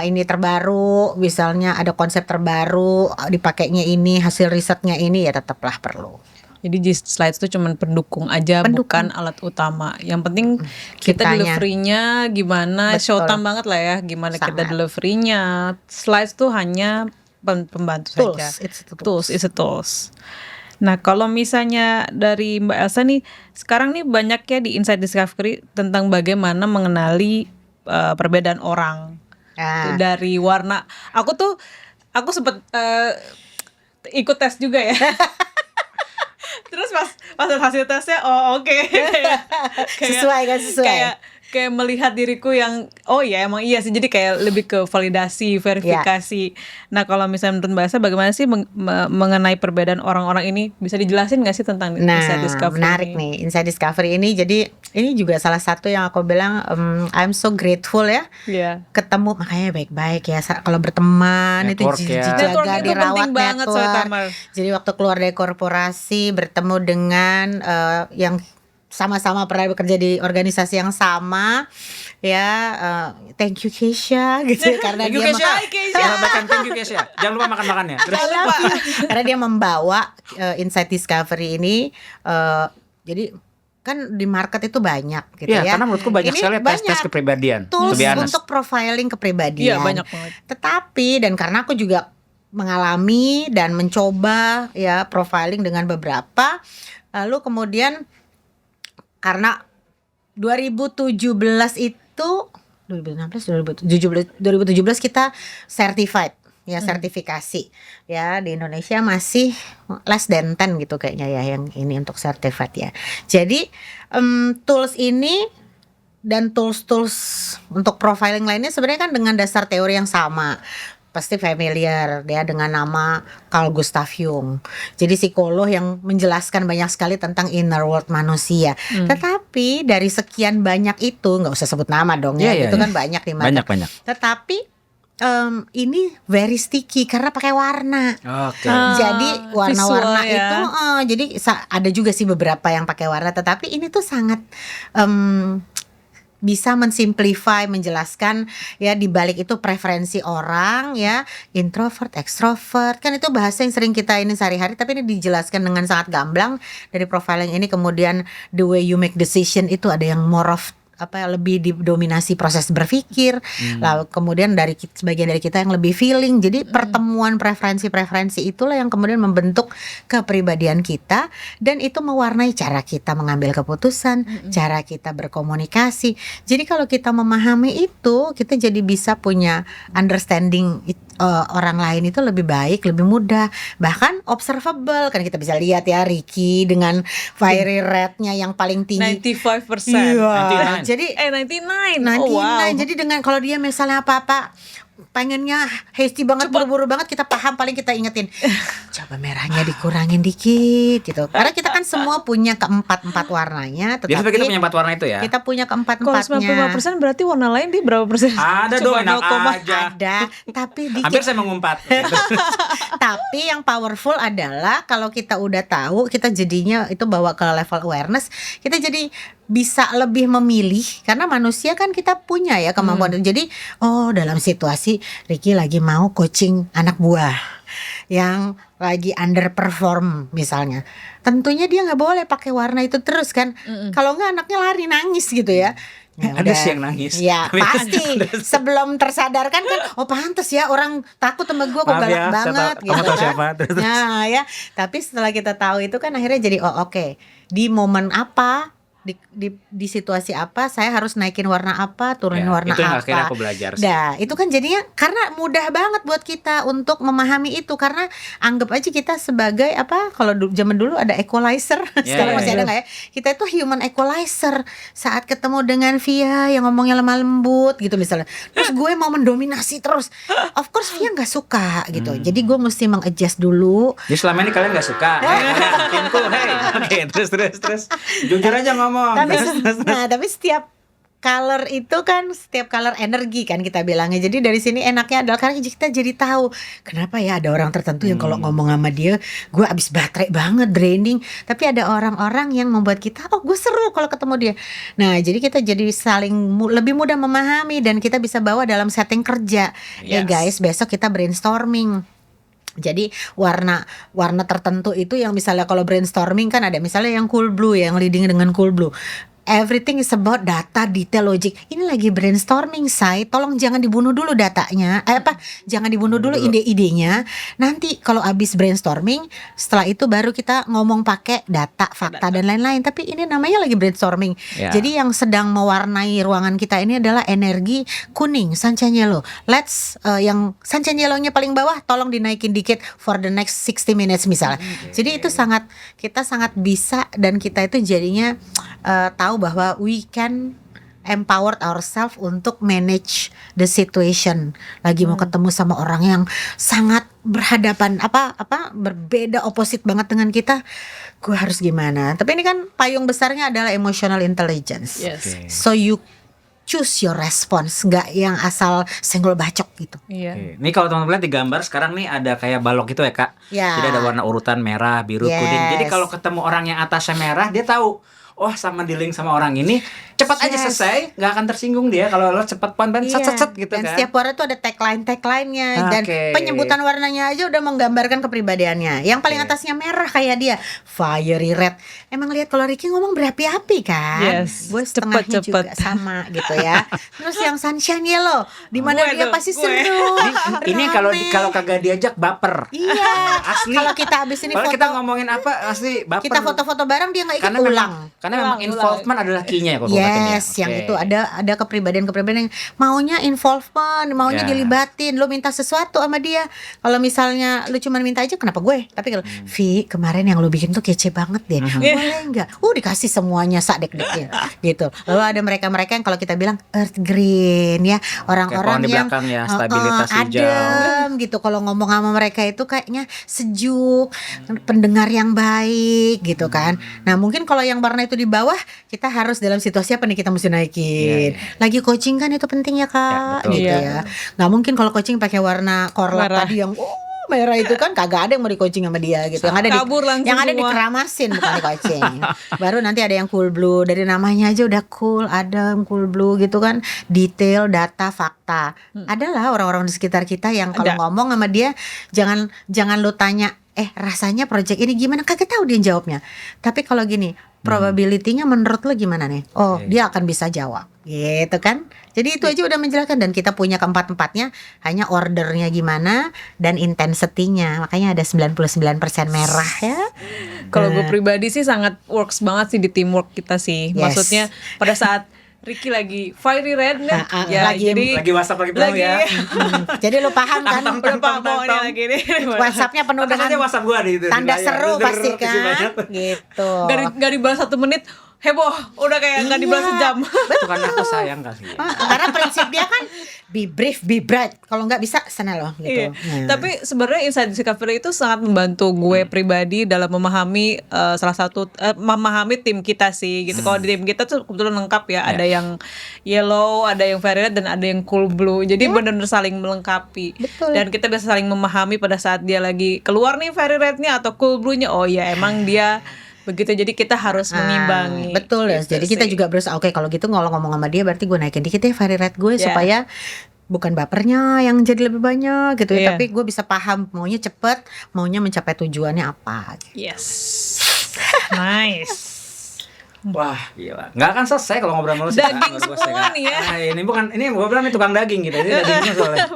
ini terbaru, misalnya ada konsep terbaru, dipakainya ini, hasil risetnya ini, ya tetaplah perlu. Jadi slides itu cuma pendukung aja, bukan alat utama. Yang penting kita deliverynya gimana. Show time banget lah ya, gimana kita deliverynya. Slides tuh hanya pembantu saja. Tools, it's a tools. Nah, kalau misalnya dari Mbak Elsa nih, sekarang nih banyak ya di Insight Discovery tentang bagaimana mengenali perbedaan orang dari warna. Aku sempat ikut tes juga ya. Terus pas hasil tesnya oke. Sesuai. Kayak melihat diriku yang emang iya sih, jadi kayak lebih ke validasi, verifikasi. Nah, kalau misalnya menurut Mbak Elsa bagaimana sih mengenai perbedaan orang-orang ini, bisa dijelasin nggak sih tentang Insight Discovery menarik ini? Nih Insight Discovery ini, jadi ini juga salah satu yang aku bilang I'm so grateful ya. Ketemu, makanya baik-baik ya kalau berteman network itu dijaga, dirawat network. Jadi waktu keluar dari korporasi bertemu dengan yang sama-sama pernah bekerja di organisasi yang sama ya, thank you Keisha gitu karena thank you, dia thank you Keisha, jangan lupa makan-makannya. Karena dia membawa Insight Discovery ini, jadi kan di market itu banyak gitu ya. Karena menurutku banyak sekali tes kepribadian, tools untuk profiling kepribadian. Banyak banget. Tetapi dan karena aku juga mengalami dan mencoba ya profiling dengan beberapa, lalu kemudian karena 2017 itu 2017 kita certified ya, sertifikasi ya. Di Indonesia masih less than 10 gitu kayaknya ya yang ini untuk certified ya. Jadi tools ini dan tools untuk profiling lainnya sebenarnya kan dengan dasar teori yang sama. Pasti familiar ya dengan nama Carl Gustav Jung. Jadi psikolog yang menjelaskan banyak sekali tentang inner world manusia. Tetapi dari sekian banyak itu, nggak usah sebut nama dong itu kan banyak di mana. Banyak. Tetapi ini very sticky karena pakai warna. Jadi warna-warna itu jadi ada juga sih beberapa yang pakai warna, tetapi ini tuh sangat bisa mensimplify, menjelaskan ya di balik itu preferensi orang ya, introvert, extrovert, kan itu bahasa yang sering kita ini sehari-hari, tapi ini dijelaskan dengan sangat gamblang dari profiling ini. Kemudian the way you make decision itu ada yang more of lebih didominasi proses berpikir, lalu kemudian dari sebagian dari kita yang lebih feeling. Jadi pertemuan preferensi itulah yang kemudian membentuk kepribadian kita, dan itu mewarnai cara kita mengambil keputusan, cara kita berkomunikasi. Jadi kalau kita memahami itu, kita jadi bisa punya understanding orang lain itu lebih baik, lebih mudah, bahkan observable. Kan kita bisa lihat ya Ricky dengan fiery rate-nya yang paling tinggi 95%. Jadi 99. Jadi dengan kalau dia misalnya apa-apa pengennya hasty banget, buru-buru banget, kita paham, paling kita ingetin coba merahnya dikurangin dikit gitu. Karena kita kan semua punya keempat warnanya, tetapi kita punya 4 warna itu ya. Kita punya keempat-empatnya. Kalau 95% berarti warna lain di berapa persen? Ada dong, enak aja. Ada, tapi dikit. Hampir saya mengumpat. Tapi yang powerful adalah kalau kita udah tahu, kita jadinya itu bawa ke level awareness, kita jadi bisa lebih memilih, karena manusia kan kita punya ya kemampuan itu. Jadi dalam situasi Ricky lagi mau coaching anak buah yang lagi underperform misalnya, tentunya dia nggak boleh pakai warna itu terus kan. Kalau nggak anaknya lari nangis gitu ya. Ada sih yang nangis. Ya pasti sebelum tersadarkan kan, pantas ya orang takut sama gue, kok galak banget gitu kan. Siapa? Nah ya, tapi setelah kita tahu itu kan akhirnya jadi oke. Di momen apa di situasi apa saya harus naikin warna apa, turunin warna itu yang apa. akhirnya aku belajar sih. Nah, itu kan jadinya karena mudah banget buat kita untuk memahami itu, karena anggap aja kita sebagai apa, kalau zaman dulu ada equalizer, sekarang masih ada nggak ya? Kita itu human equalizer. Saat ketemu dengan Via yang ngomongnya lemah lembut gitu misalnya, terus gue mau mendominasi terus, of course Via nggak suka gitu. Jadi gue mesti mengadjust dulu. Jadi selama ini kalian nggak suka, timku, oke, terus, jujur aja ngomong. Tapi setiap color itu kan, setiap color energi kan kita bilangnya. Jadi dari sini enaknya adalah karena kita jadi tahu kenapa ya ada orang tertentu yang kalau ngomong sama dia gue abis baterai banget, draining. Tapi ada orang-orang yang membuat kita gue seru kalau ketemu dia. Nah jadi kita jadi saling lebih mudah memahami dan kita bisa bawa dalam setting kerja. Ya guys, besok kita brainstorming. Jadi warna tertentu itu yang misalnya kalau brainstorming kan ada misalnya yang cool blue, yang leading dengan cool blue. Everything is about data, detail, logic. Ini lagi brainstorming, say. Tolong jangan dibunuh dulu datanya. Jangan dibunuh dulu ide-idenya. Nanti kalau abis brainstorming, setelah itu baru kita ngomong pakai data, fakta dan lain-lain. Tapi ini namanya lagi brainstorming. Jadi yang sedang mewarnai ruangan kita ini adalah energi kuning, sunshine yellow. Yang sunshine yellow-nya paling bawah, tolong dinaikin dikit for the next 60 minutes misalnya. Jadi itu kita sangat bisa, dan kita itu jadinya tahu bahwa we can empower ourselves untuk manage the situation. Lagi mau ketemu sama orang yang sangat berhadapan berbeda, opposite banget dengan kita, gue harus gimana? Tapi ini kan payung besarnya adalah emotional intelligence. So you choose your response, nggak yang asal senggol bacok gitu. Ini kalau teman-teman lihat di gambar sekarang nih ada kayak balok gitu ya Kak. Jadi ada warna urutan merah, biru, kuning. Jadi kalau ketemu orang yang atasnya merah, dia tahu sama dealing sama orang ini cepat aja selesai, nggak akan tersinggung dia kalau lo cepat set gitu dan kan. Setiap warna tuh ada tagline-nya dan penyebutan warnanya aja udah menggambarkan kepribadiannya. Yang paling atasnya merah kayak dia, fiery red. Emang lihat kalau Ricky ngomong berapi-api kan? Gue setengahnya juga sama gitu ya. Terus yang sunshine yellow, di mana dia pasti seru. Ini kalau kagak diajak baper. Asli. Kalau kita habis ini foto, kita ngomongin apa asli baper. Kita foto-foto bareng dia nggak ikut ulang. Karena memang involvement adalah key-nya ya. Yang itu ada kepribadian yang maunya involvement, maunya dilibatin. Lo minta sesuatu sama dia. Kalau misalnya lo cuma minta aja, kenapa gue? Tapi kalau Vi, kemarin yang lo bikin tuh kece banget deh. Boleh nggak? Dikasih semuanya dek-deknya gitu. Lalu ada mereka yang kalau kita bilang earth green ya, orang-orang yang stabilitas hijau. Adem gitu. Kalau ngomong sama mereka itu kayaknya sejuk, pendengar yang baik gitu kan. Nah mungkin kalau yang warna itu di bawah, kita harus dalam situasi apa nih kita mesti naikin. Lagi coaching kan itu penting ya Kak, gitu ya. Nggak mungkin kalau coaching pakai warna korlap tadi yang merah itu kan kagak ada yang mau di coaching sama dia gitu. Yang ada dikeramasin bukan di coaching. Baru nanti ada yang cool blue, dari namanya aja udah cool, adem, cool blue gitu kan. Detail, data, fakta. Adalah orang-orang di sekitar kita yang kalau ngomong sama dia jangan lu tanya rasanya project ini gimana, kagak tahu dia jawabnya. Tapi kalau gini, probability-nya menurut lo gimana nih? Dia akan bisa jawab gitu kan. Jadi itu aja udah menjelaskan, dan kita punya keempat-empatnya, hanya ordernya gimana dan intensity-nya. Makanya ada 99% merah ya. Kalau gue pribadi sih sangat works banget sih di teamwork kita sih. Maksudnya pada saat Ricky lagi fiery red lagi WhatsApp lagi penuh ya. Jadi lo paham kan? Udah paham ini lagi nih. WhatsAppnya penuh dengan WhatsApp gua di tanda seru pasti kan. Gitu. Gak dibalas 1 menit, heboh, udah kayak nggak dibalas sejam. Itu karena aku sayang kali ya. Karena prinsip dia kan be brief, be bright. Kalau nggak bisa sana loh gitu. Tapi sebenarnya Inside Discovery itu sangat membantu gue pribadi dalam memahami memahami tim kita sih gitu. Kalau di tim kita tuh kebetulan lengkap ya. Ada yang yellow, ada yang violet, dan ada yang cool blue. Jadi benar-benar saling melengkapi. Betul. Dan kita bisa saling memahami pada saat dia lagi keluar nih violetnya atau cool blue-nya. Oh ya emang dia begitu, jadi kita harus mengimbangi. Betul ya. Gitu jadi kita sih. juga berusaha kalau gitu ngomong sama dia berarti gue naikin dikit ya fairy red gue supaya bukan bapernya yang jadi lebih banyak gitu ya, tapi gue bisa paham maunya cepet, maunya mencapai tujuannya apa. Yes. Nice. Wah gila, nggak akan selesai kalau ngobrol sama lu sih. Daging semua nih ya. Ini gue bilang ini tukang daging gitu. Ini dagingnya soalnya.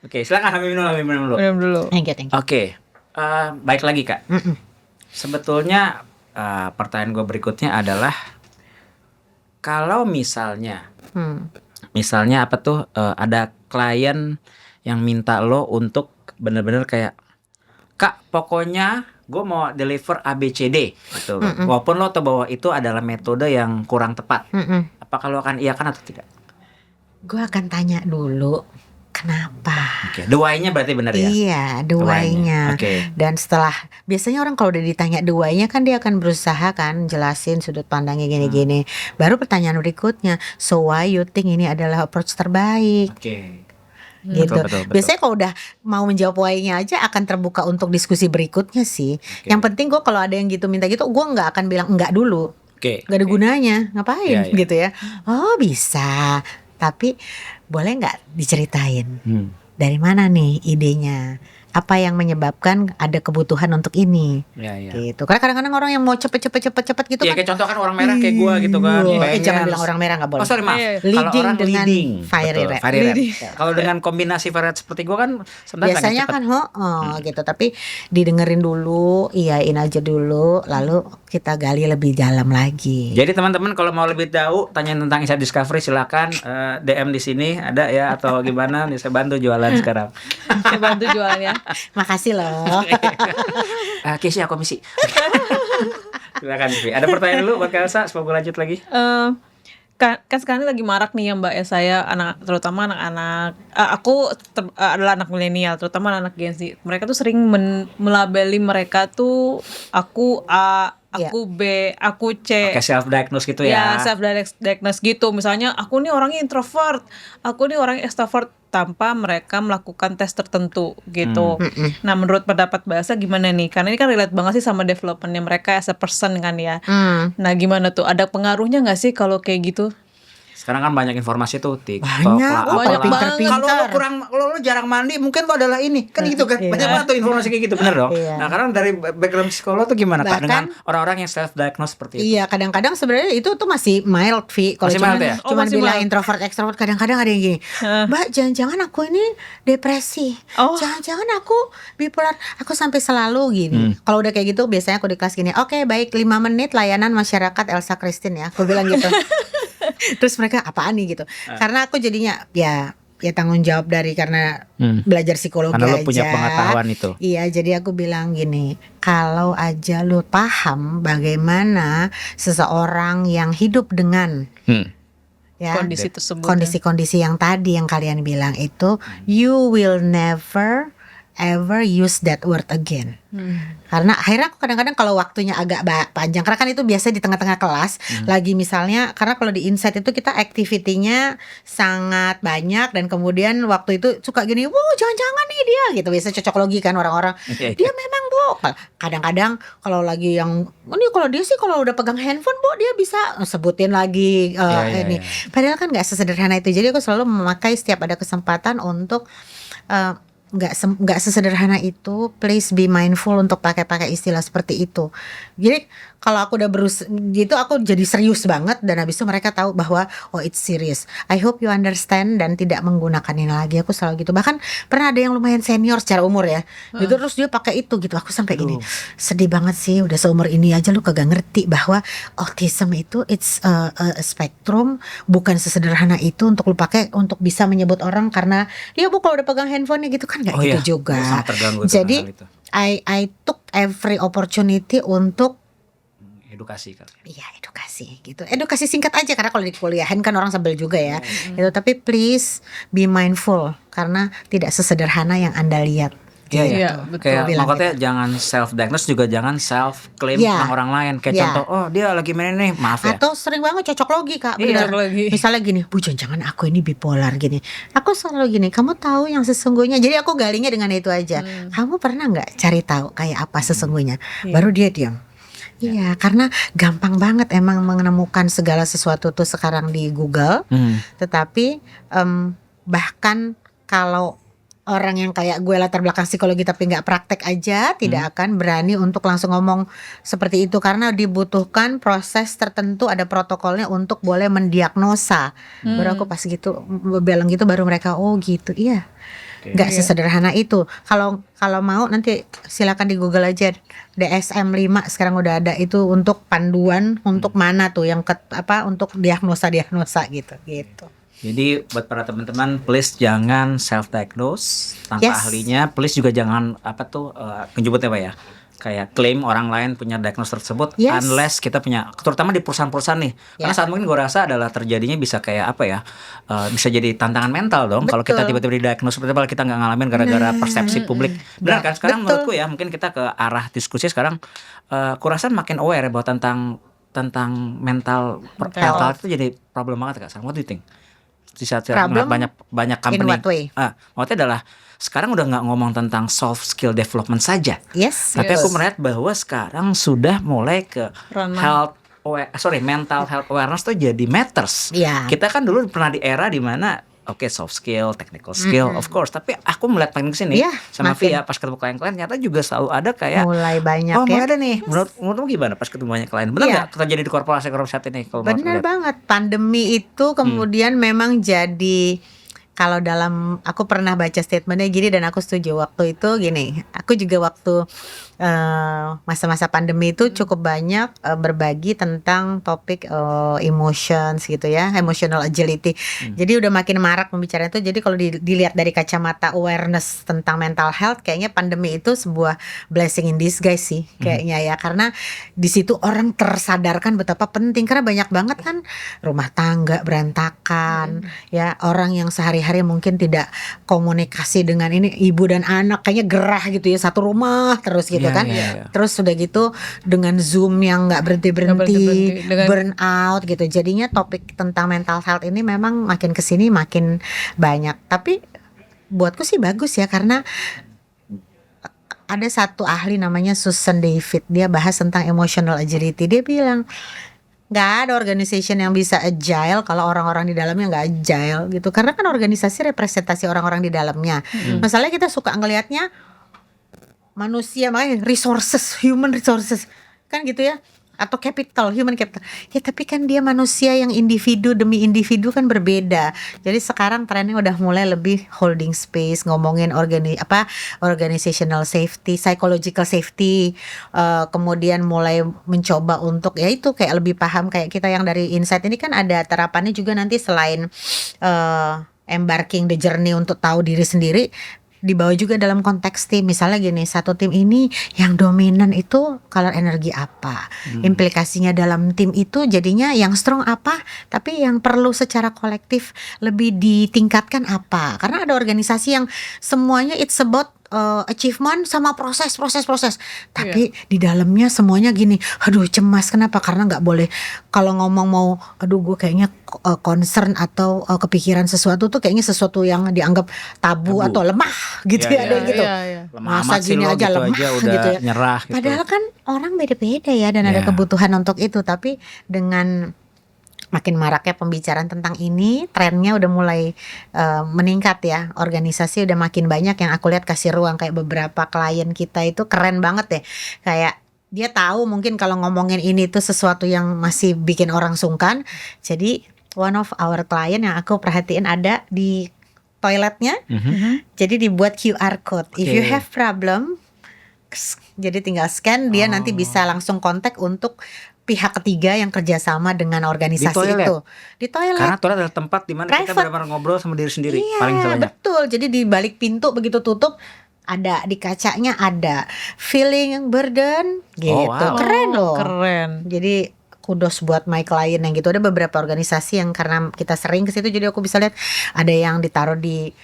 Oke, silakan minum dulu. Minum dulu. Thank you. Oke, baik lagi Kak. Sebetulnya pertanyaan gue berikutnya adalah kalau misalnya apa tuh ada klien yang minta lo untuk bener-bener kayak, Kak, pokoknya gue mau deliver ABCD gitu. Walaupun lo tahu bahwa itu adalah metode yang kurang tepat. Apakah lo akan iyakan atau tidak? Gue akan tanya dulu kenapa. Oke, the why-nya berarti benar ya? Iya, the why-nya. Oke. Dan setelah biasanya orang kalau udah ditanya the why-nya kan dia akan berusaha kan jelasin sudut pandangnya gini-gini. Baru pertanyaan berikutnya, so why you think ini adalah approach terbaik? Oke. Gitu. Betul. Biasanya kalau udah mau menjawab why-nya aja akan terbuka untuk diskusi berikutnya sih. Oke. Yang penting gue kalau ada yang gitu minta gitu, gue nggak akan bilang enggak dulu. Oke. Gak ada gunanya, ngapain Iya. gitu ya. Oh bisa, tapi boleh nggak diceritain dari mana nih idenya? Apa yang menyebabkan ada kebutuhan untuk ini? Iya. Gitu. Karena kadang-kadang orang yang mau cepet gitu Iya, kan. kayak contoh kan orang merah kayak gua gitu kan. Jangan bilang orang merah nggak boleh. Oh sorry maaf. Iya. Kalau Leading orang dengan leading, fiery betul, red. fiery red. Leading. Kalau dengan kombinasi fiery red seperti gua kan sebenarnya Biasanya kan gitu, tapi didengerin dulu, iyain aja dulu, lalu kita gali lebih dalam lagi. Jadi teman-teman kalau mau lebih tahu tanya tentang Insight Discovery silakan DM di sini ada ya atau gimana nih saya bantu jualan sekarang. Saya bantu jualan ya. Makasih loh. Kesia komisi. Silakan Vi. Ada pertanyaan dulu buat Kak Elsa sebelum gue lanjut lagi. Kan sekarang ini lagi marak nih ya Mbak ya, saya terutama anak-anak adalah anak milenial, terutama anak Gen Z. Mereka tuh sering melabeli mereka tuh aku A, aku B, aku C. Kayak self diagnose gitu Ya, ya. self diagnose gitu. Misalnya aku nih orangnya introvert, aku nih orangnya extrovert, tanpa mereka melakukan tes tertentu gitu. Nah, menurut pendapat Mbak Elsa gimana nih? Karena ini kan relate banget sih sama developmentnya mereka as a person kan ya. Nah, gimana tuh? Ada pengaruhnya nggak sih kalau kayak gitu? Sekarang kan banyak informasi tuh TikTok Banyak, lah, banyak apalah. banget. Kalau lo jarang mandi mungkin lo adalah ini. Kan gitu kan. Iya. Banyak banget tuh informasi kayak gitu, bener dong. Iya. Nah, karena dari background psikolog tuh gimana Kak Bahkan- dengan orang-orang yang self diagnose seperti itu? Iya, kadang-kadang sebenarnya itu tuh masih mild, Vi. Kalau Masih cuman, mild ya? Oh, cuman masih bilang mild. introvert, extrovert, kadang-kadang ada yang gini, Mbak, jangan-jangan aku ini depresi, Oh. jangan-jangan aku bipolar, aku sampai selalu gini. Kalau udah kayak gitu, biasanya aku di kelas gini, oke baik 5 menit layanan masyarakat Elsa Christine ya, aku bilang gitu. Terus mereka apaan nih gitu? Karena aku jadinya ya tanggung jawab karena belajar psikologi Karena lo aja. punya pengetahuan itu. Iya, jadi aku bilang gini, kalau aja lu paham bagaimana seseorang yang hidup dengan ya Kondisi tersebut. kondisi-kondisi yang tadi yang kalian bilang itu, you will never ever use that word again. Karena akhirnya aku kadang-kadang kalau waktunya agak panjang, karena kan itu biasa di tengah-tengah kelas lagi misalnya, karena kalau di Insight itu kita activity-nya sangat banyak dan kemudian waktu itu suka gini, wow jangan-jangan nih dia gitu, biasa cocok logi kan orang-orang, dia memang Bu. Kadang-kadang kalau lagi yang ini kalau dia sih kalau udah pegang handphone Bu dia bisa sebutin lagi ini. Padahal kan nggak sesederhana itu. Jadi aku selalu memakai setiap ada kesempatan untuk nggak sesederhana itu. Please be mindful untuk pakai istilah seperti itu. Jadi kalau aku udah gitu, aku jadi serius banget dan habis itu mereka tahu bahwa oh it's serious. I hope you understand dan tidak menggunakan ini lagi. Aku selalu gitu. Bahkan pernah ada yang lumayan senior secara umur ya. Gitu terus dia pakai itu gitu. Aku sampai gini, sedih banget sih. Udah seumur ini aja lu kagak ngerti bahwa autism itu it's a spectrum, bukan sesederhana itu untuk lu pakai untuk bisa menyebut orang karena dia Bu kalau udah pegang handphonenya gitu kan nggak gitu juga. Sangat terganggu Jadi hal itu. I took every opportunity untuk Edukasi kali. iya edukasi gitu. Edukasi singkat aja karena kalau di kuliahan kan orang sebel juga ya. Itu tapi please be mindful karena tidak sesederhana yang Anda lihat. Iya, betul. Kayak Bilang makanya jangan self diagnose juga jangan self claim Iya. tentang orang lain. Kayak Iya. contoh, oh dia lagi main ini, maaf ya. Atau sering banget cocok logi Kak. Iya, Bener. cocok logi. Misalnya gini, Bu jangan aku ini bipolar gini. Aku selalu gini, kamu tahu yang sesungguhnya. Jadi aku galinya dengan itu aja. Kamu pernah nggak cari tahu kayak apa sesungguhnya? Baru dia diam. Iya, karena gampang banget emang menemukan segala sesuatu tuh sekarang di Google. Tetapi bahkan kalau orang yang kayak gue latar belakang psikologi tapi nggak praktek aja tidak akan berani untuk langsung ngomong seperti itu karena dibutuhkan proses tertentu, ada protokolnya untuk boleh mendiagnosa. Baru aku pas gitu bilang gitu baru mereka oh gitu iya. Nggak sesederhana itu. Kalau mau nanti silakan di Google aja, DSM-5 sekarang udah ada itu untuk panduan untuk mana tuh yang untuk diagnosa gitu. Jadi buat para teman-teman, please jangan self diagnose tanpa ahlinya. Please juga jangan menyebutnya apa ya, kayak klaim orang lain punya diagnosis tersebut, unless kita punya, terutama di perusahaan-perusahaan nih. Karena saat mungkin gue rasa adalah terjadinya bisa kayak bisa jadi tantangan mental dong. Kalau kita tiba-tiba didiagnosis, seperti apa kita nggak ngalamin gara-gara persepsi publik. Benar kan? Sekarang menurutku ya, mungkin kita ke arah diskusi sekarang. Kurasa makin aware bahwa tentang mental health itu jadi problem banget Kak. What do you think? Di saat banyak company. In what way? Maksudnya adalah sekarang udah nggak ngomong tentang soft skill development saja. Tapi aku melihat bahwa sekarang sudah mulai ke mental health awareness tuh jadi matters. Kita kan dulu pernah di era di mana soft skill, technical skill, of course. Tapi aku melihat makin kesini sama Via pas ketemu klien-klien, ternyata juga selalu ada kayak mulai banyak mulai ada nih. Menurutmu gimana pas ketemu banyak klien? Benar nggak terjadi di korporasi saat ini? Benar banget. Pandemi itu kemudian memang jadi, kalau aku pernah baca statementnya gini dan aku setuju waktu itu gini. Aku juga waktu masa-masa pandemi itu cukup banyak berbagi tentang topik emotions gitu ya, emotional agility. Jadi udah makin marak pembicaraan itu. Jadi kalau dilihat dari kacamata awareness tentang mental health, kayaknya pandemi itu sebuah blessing in disguise sih kayaknya ya, karena di situ orang tersadarkan betapa penting, karena banyak banget kan rumah tangga berantakan ya, orang yang sehari-hari mungkin tidak komunikasi dengan ibu dan anak, kayaknya gerah gitu ya, satu rumah terus gitu kan. Terus sudah gitu dengan Zoom yang nggak berhenti burn out gitu. Jadinya topik tentang mental health ini memang makin kesini makin banyak. Tapi buatku sih bagus ya, karena ada satu ahli namanya Susan David, dia bahas tentang emotional agility. Dia bilang nggak ada organization yang bisa agile kalau orang-orang di dalamnya nggak agile gitu. Karena kan organisasi representasi orang-orang di dalamnya. Masalahnya kita suka ngelihatnya manusia, makanya human resources kan gitu ya, atau human capital ya, tapi kan dia manusia yang individu demi individu kan berbeda. Jadi sekarang trennya udah mulai lebih holding space, ngomongin organizational safety, psychological safety, kemudian mulai mencoba untuk ya itu kayak lebih paham, kayak kita yang dari Insight ini kan ada terapannya juga nanti selain embarking the journey untuk tahu diri sendiri, dibawa juga dalam konteks tim. Misalnya gini, satu tim ini yang dominan itu color energi apa, implikasinya dalam tim itu jadinya yang strong apa, tapi yang perlu secara kolektif lebih ditingkatkan apa. Karena ada organisasi yang semuanya it's about achievement sama proses. Tapi di dalamnya semuanya gini, aduh cemas, kenapa? Karena nggak boleh kalau ngomong mau, aduh gue kayaknya concern atau kepikiran sesuatu tuh kayaknya sesuatu yang dianggap tabu atau lemah gitu ya, ada gitu. Masa gini aja lemah udah gitu ya. Nyerah gitu. Padahal kan orang beda-beda ya, dan ada kebutuhan untuk itu. Tapi dengan makin maraknya pembicaraan tentang ini, trennya udah mulai meningkat ya. Organisasi udah makin banyak yang aku lihat kasih ruang, kayak beberapa klien kita itu keren banget deh. Kayak dia tahu mungkin kalau ngomongin ini tuh sesuatu yang masih bikin orang sungkan. Jadi one of our client yang aku perhatiin ada di toiletnya. Jadi dibuat QR code. If you have problem, jadi tinggal scan, dia nanti bisa langsung kontak untuk pihak ketiga yang kerjasama dengan organisasi itu. Di toilet. Karena toilet adalah tempat di mana kita benar-benar ngobrol sama diri sendiri. Paling banyak. Betul. Jadi di balik pintu begitu tutup, ada di kacanya ada feeling burden gitu. Keren loh. Keren. Jadi kudos buat my client yang gitu. Ada beberapa organisasi yang karena kita sering ke situ, jadi aku bisa lihat ada yang ditaruh di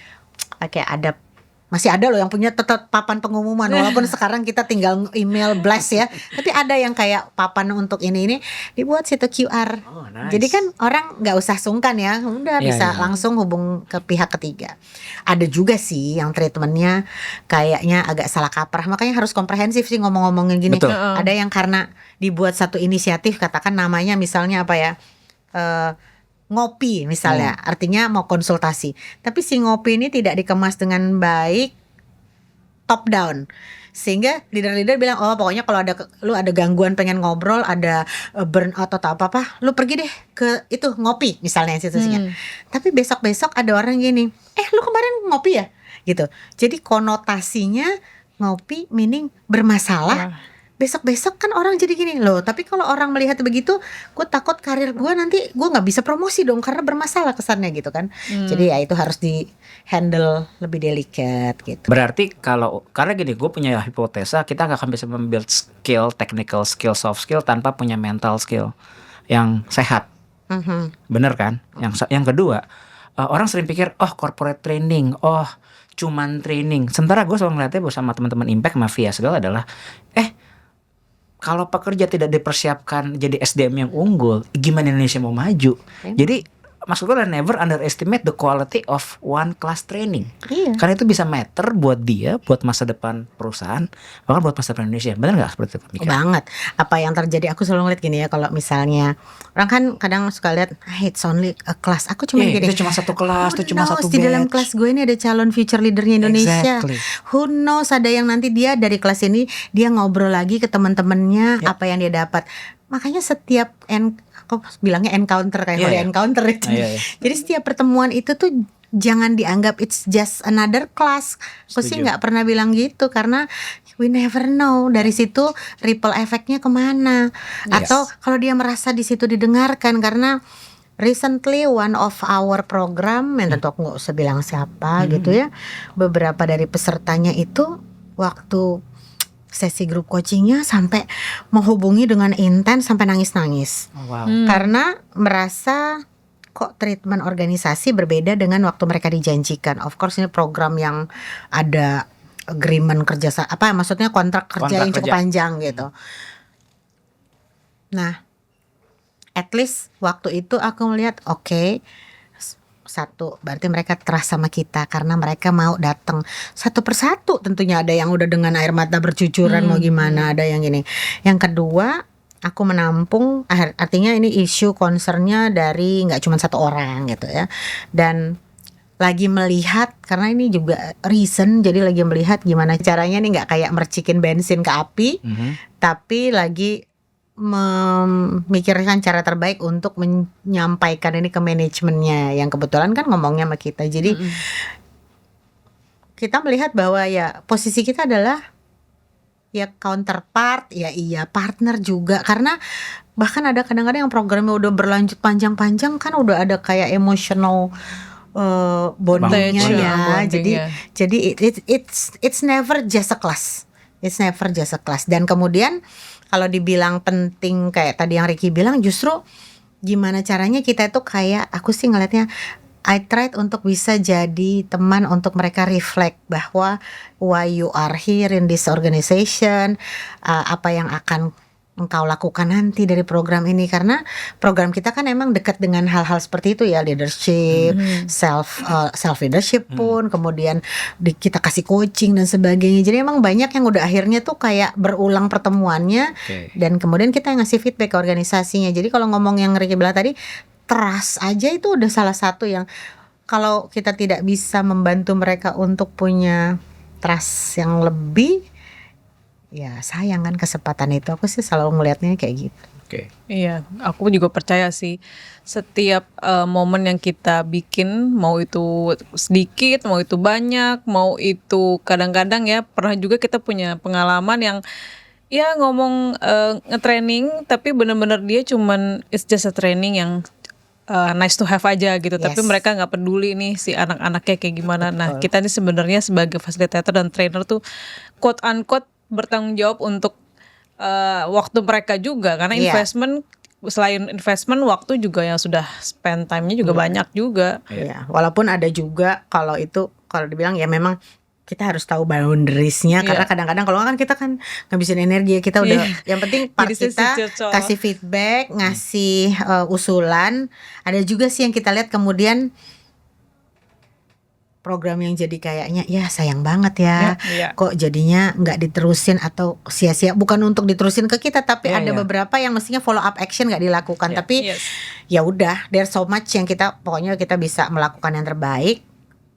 kayak ada, masih ada loh yang punya tetap papan pengumuman, walaupun sekarang kita tinggal email blast ya, tapi ada yang kayak papan untuk ini dibuat situ QR. Nice. Jadi kan orang nggak usah sungkan ya, udah bisa langsung hubung ke pihak ketiga. Ada juga sih yang treatmentnya kayaknya agak salah kaprah, makanya harus komprehensif sih ngomong-ngomongin gini. Betul. Ada yang karena dibuat satu inisiatif, katakan namanya misalnya apa ya, ngopi misalnya, artinya mau konsultasi, tapi si ngopi ini tidak dikemas dengan baik, top down, sehingga leader-leader bilang, oh pokoknya kalau lu ada gangguan pengen ngobrol, ada burnout atau apa, lu pergi deh ke itu ngopi misalnya institusinya. Tapi besok-besok ada orang gini, lu kemarin ngopi ya? gitu. Jadi konotasinya ngopi meaning bermasalah. Besok-besok kan orang jadi gini loh. Tapi kalau orang melihat begitu, gue takut karir gue nanti gue nggak bisa promosi dong karena bermasalah kesannya gitu kan. Jadi ya itu harus di handle lebih delicate gitu. Berarti karena gini, gue punya hipotesa kita nggak akan bisa membuild skill, technical skill, soft skill tanpa punya mental skill yang sehat. Bener kan? Yang kedua, orang sering pikir corporate training, cuman training. Sementara gue selalu ngeliatnya bersama teman-teman impact, mafia segala adalah kalau pekerja tidak dipersiapkan jadi SDM yang unggul, gimana Indonesia mau maju? Jadi maksud gue adalah never underestimate the quality of one class training. Karena itu bisa matter buat dia, buat masa depan perusahaan, bahkan buat masa depan Indonesia. Benar nggak seperti itu? Banget. Apa yang terjadi? Aku selalu ngeliat gini ya, kalau misalnya orang kan kadang suka lihat, it's only a class. Aku cuma gini. Itu cuma satu kelas, itu cuma satu batch. Di dalam kelas gue ini ada calon future leadernya Indonesia. Exactly. Who knows, ada yang nanti dia dari kelas ini dia ngobrol lagi ke teman-temannya apa yang dia dapat. Makanya setiap aku bilangnya encounter kayak holy encounter itu. Jadi setiap pertemuan itu tuh jangan dianggap it's just another class. Aku sih nggak pernah bilang gitu karena we never know dari situ ripple efeknya kemana. Atau kalau dia merasa di situ didengarkan, karena recently one of our program, yang tentu aku nggak usah bilang siapa gitu ya, beberapa dari pesertanya itu waktu sesi grup coachingnya sampai menghubungi dengan intens sampai nangis-nangis. Karena merasa kok treatment organisasi berbeda dengan waktu mereka dijanjikan. Of course ini program yang ada agreement kerja, maksudnya kontrak kerja yang cukup panjang gitu. Nah, at least waktu itu aku melihat satu, berarti mereka trust sama kita karena mereka mau datang satu persatu. Tentunya ada yang udah dengan air mata bercucuran mau gimana, ada yang gini. Yang kedua, aku menampung, artinya ini isu concernnya dari nggak cuma satu orang gitu ya. Dan lagi melihat, karena ini juga reason, jadi lagi melihat gimana caranya nih nggak kayak mercikin bensin ke api, tapi lagi memikirkan cara terbaik untuk menyampaikan ini ke manajemennya yang kebetulan kan ngomongnya sama kita. Jadi kita melihat bahwa ya posisi kita adalah ya counterpart, ya iya partner juga, karena bahkan ada kadang-kadang yang programnya udah berlanjut panjang-panjang kan udah ada kayak emotional bondingnya ya. Jadi it's never just a class. It's never just a class. Dan kemudian kalau dibilang penting kayak tadi yang Ricky bilang, justru gimana caranya kita itu kayak, aku sih ngelihatnya I tried untuk bisa jadi teman untuk mereka reflect bahwa why you are here in this organization, apa yang akan engkau lakukan nanti dari program ini, karena program kita kan emang dekat dengan hal-hal seperti itu ya, leadership, self leadership pun, kemudian kita kasih coaching dan sebagainya. Jadi emang banyak yang udah akhirnya tuh kayak berulang pertemuannya, dan kemudian kita ngasih feedback ke organisasinya. Jadi kalau ngomong yang Ricky bilang tadi, trust aja itu udah salah satu yang kalau kita tidak bisa membantu mereka untuk punya trust yang lebih, ya sayang kan kesempatan itu. Aku sih selalu melihatnya kayak gitu. Iya, aku juga percaya sih setiap momen yang kita bikin, mau itu sedikit, mau itu banyak, mau itu kadang-kadang ya pernah juga kita punya pengalaman yang ya ngomong nge-training tapi benar-benar dia cuman it's just a training yang nice to have aja gitu, tapi mereka nggak peduli nih si anak-anaknya kayak gimana. Nah, kita nih sebenarnya sebagai fasilitator dan trainer tuh quote unquote bertanggung jawab untuk waktu mereka juga, karena investment, selain investment, waktu juga yang sudah spend time-nya juga banyak juga. Walaupun ada juga kalau dibilang ya memang kita harus tahu boundaries-nya, karena kadang-kadang kalau kan kita kan ngabisin energi, kita udah yang penting part kita kasih feedback, ngasih usulan. Ada juga sih yang kita lihat kemudian program yang jadi kayaknya ya sayang banget ya, kok jadinya nggak diterusin atau sia-sia, bukan untuk diterusin ke kita, tapi ada beberapa yang mestinya follow up action nggak dilakukan, tapi ya udah, there's so much yang kita pokoknya kita bisa melakukan yang terbaik,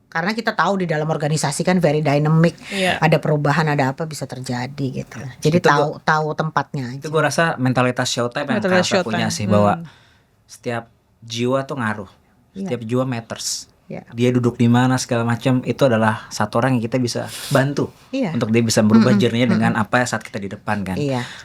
karena kita tahu di dalam organisasi kan very dynamic, ada perubahan, ada apa bisa terjadi gitu. Jadi tahu tempatnya. Itu gue rasa mentalitas Showtime yang kita punya sih, bahwa setiap jiwa tuh ngaruh, setiap jiwa matters. dia duduk di mana segala macam, itu adalah satu orang yang kita bisa bantu untuk dia bisa berubah journey-nya dengan apa saat kita di depan kan.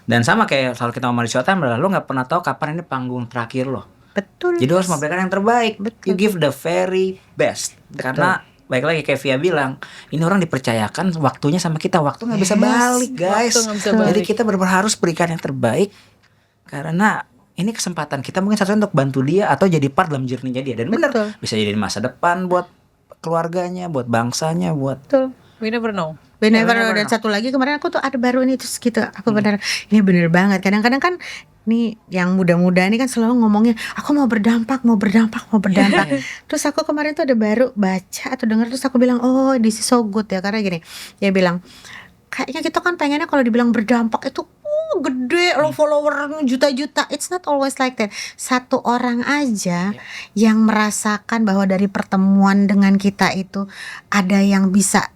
Dan sama kayak kalau kita ngomong di Showtime adalah lo nggak pernah tahu kapan ini panggung terakhir lo. Betul. Jadi harus memberikan yang terbaik. You give the very best. Karena baik lagi kayak Via bilang, ini orang dipercayakan waktunya sama kita, waktu nggak bisa balik guys. Jadi kita benar-benar harus berikan yang terbaik karena ini kesempatan kita mungkin satu untuk bantu dia atau jadi part dalam journey-nya dia. Dan benar bisa jadi masa depan buat keluarganya, buat bangsanya, buat we never know. Dan satu lagi kemarin aku tuh ada baru ini terus gitu. Aku ini bener banget. Kadang-kadang kan nih yang muda-muda ini kan selalu ngomongnya aku mau berdampak. Terus aku kemarin tuh ada baru baca atau dengar terus aku bilang oh this is so good ya karena gini. Dia bilang kayaknya kita kan pengennya kalau dibilang berdampak itu gede lo follower juta-juta. It's not always like that. Satu orang aja yang merasakan bahwa dari pertemuan dengan kita itu ada yang bisa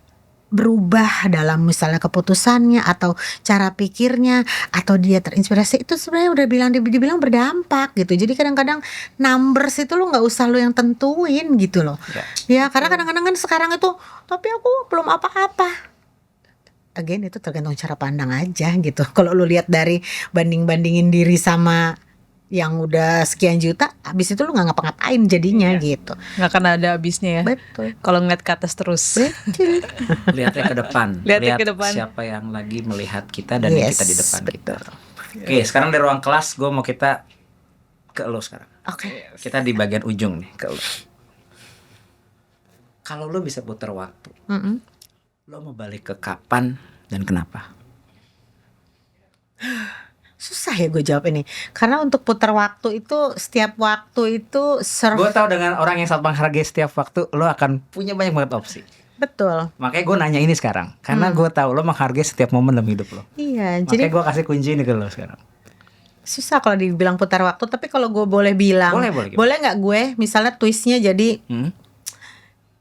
berubah dalam misalnya keputusannya atau cara pikirnya atau dia terinspirasi, itu sebenarnya udah dibilang berdampak gitu. Jadi kadang-kadang numbers itu lo nggak usah lo yang tentuin gitu loh. Ya karena kadang-kadang kan sekarang itu tapi aku belum apa-apa. Again itu tergantung cara pandang aja gitu. Kalau lu lihat dari bandingin diri sama yang udah sekian juta, habis itu lu nggak ngapa-ngapain jadinya gitu. Nggak akan ada habisnya ya. Betul. Kalau ngeliat ke atas terus. Lihatnya ke depan. Lihat ke depan. Siapa yang lagi melihat kita dan yang kita di depan kita. Oke, sekarang dari ruang kelas gue mau kita ke lo sekarang. Oke. Kita di bagian ujung nih ke lo. Kalau lo bisa putar waktu. Lo mau balik ke kapan dan kenapa? Susah ya gue jawab ini. Karena untuk putar waktu itu setiap waktu itu gue tahu dengan orang yang sangat menghargai setiap waktu lo akan punya banyak banget opsi. Betul. Makanya gue nanya ini sekarang karena gue tahu lo menghargai setiap momen dalam hidup lo. Iya. Makanya jadi gue kasih kunci ini ke lo sekarang. Susah kalau dibilang putar waktu. Tapi kalau gue boleh bilang, boleh nggak gue misalnya twistnya jadi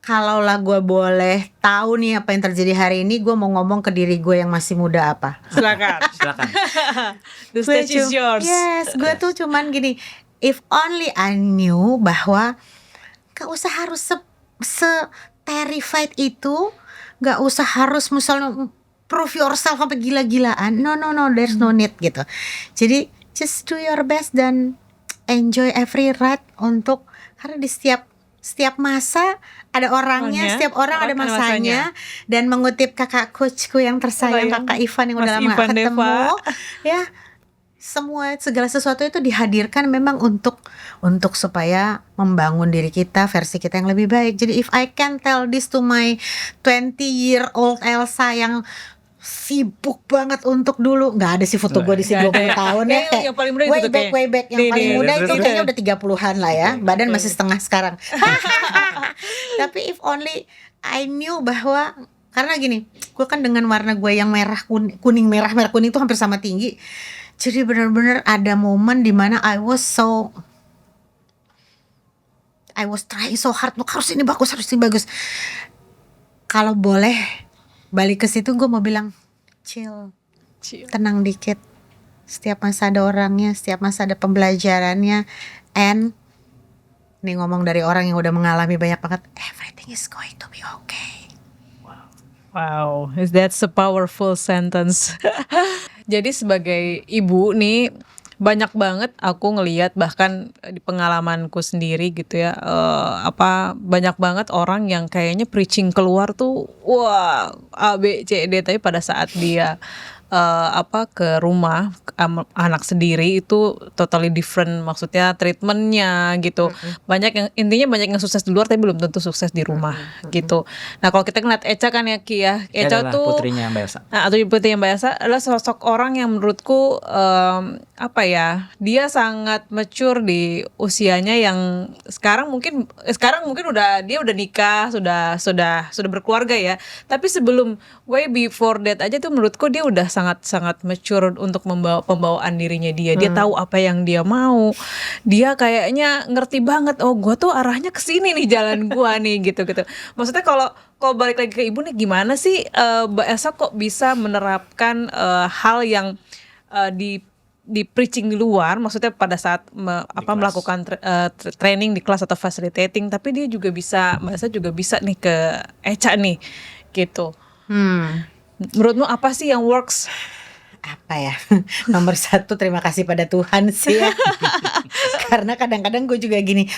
kalau lah gue boleh tahu nih apa yang terjadi hari ini, gue mau ngomong ke diri gue yang masih muda apa? Silakan. The stage is yours. Yes, gue tuh cuman gini, if only I knew bahwa gak usah harus se terrified itu, gak usah harus misalnya prove yourself sampai gila-gilaan. No, there's no need gitu. Jadi just do your best dan enjoy every ride untuk karena di setiap masa ada orangnya, setiap orang ada masanya. Dan mengutip kakak coachku yang tersayang Kakak Ivan yang udah lama ketemu, ya segala sesuatu itu dihadirkan memang untuk supaya membangun diri kita, versi kita yang lebih baik. Jadi if I can tell this to my 20-year-old Elsa yang sibuk banget untuk dulu, nggak ada sih foto gue di sini 20 tahun ya, kayak yang paling muda way back yang paling muda itu kayaknya udah 30-an lah ya, badan masih setengah sekarang. Tapi if only I knew bahwa karena gini, gue kan dengan warna gue yang merah kuning merah kuning itu hampir sama tinggi, jadi benar-benar ada momen dimana I was trying so hard, harus ini bagus. Kalau boleh balik ke situ gue mau bilang chill, tenang dikit. Setiap masa ada orangnya, setiap masa ada pembelajarannya. And nih ngomong dari orang yang udah mengalami banyak banget, everything is going to be okay. Wow, that's a powerful sentence. Jadi sebagai ibu nih banyak banget aku ngelihat bahkan di pengalamanku sendiri gitu ya, banyak banget orang yang kayaknya preaching keluar tuh wah A B C D, tapi pada saat dia ke rumah anak sendiri itu totally different, maksudnya treatmentnya gitu. Banyak yang sukses di luar tapi belum tentu sukses di rumah gitu. Nah kalau kita ngeliat Echa kan ya Ki ya, Echa tuh putrinya Mbak Elsa. Atau putrinya Mbak Elsa adalah sosok orang yang menurutku dia sangat mature di usianya yang sekarang mungkin udah nikah, sudah berkeluarga ya. Tapi sebelum way before that aja tuh menurutku dia udah sangat mature untuk membawa pembawaan dirinya dia. Dia tahu apa yang dia mau. Dia kayaknya ngerti banget, oh gue tuh arahnya ke sini nih jalan gua nih gitu. Maksudnya kalau balik lagi ke ibu nih, gimana sih Mbak Elsa kok bisa menerapkan hal yang di preaching di luar, maksudnya pada saat kelas. melakukan training di kelas atau facilitating, tapi dia juga bisa, Mbak Elsa juga bisa nih ke Echa nih, gitu. Menurutmu apa sih yang works? Apa ya? Nomor satu, terima kasih pada Tuhan sih ya. Karena kadang-kadang gue juga gini,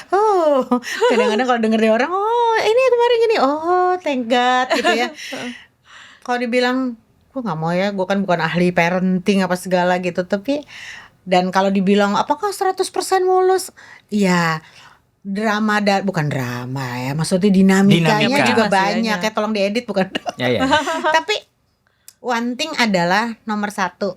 kadang-kadang kalau denger dari orang, ini kemarin gini, thank God gitu ya. Kalau dibilang, gue gak mau ya, gue kan bukan ahli parenting apa segala gitu. Tapi, dan kalau dibilang apakah 100% mulus? Ya bukan drama ya, maksudnya dinamikanya juga banyak ya, tolong diedit bukan. Ya. Tapi one thing adalah nomor satu,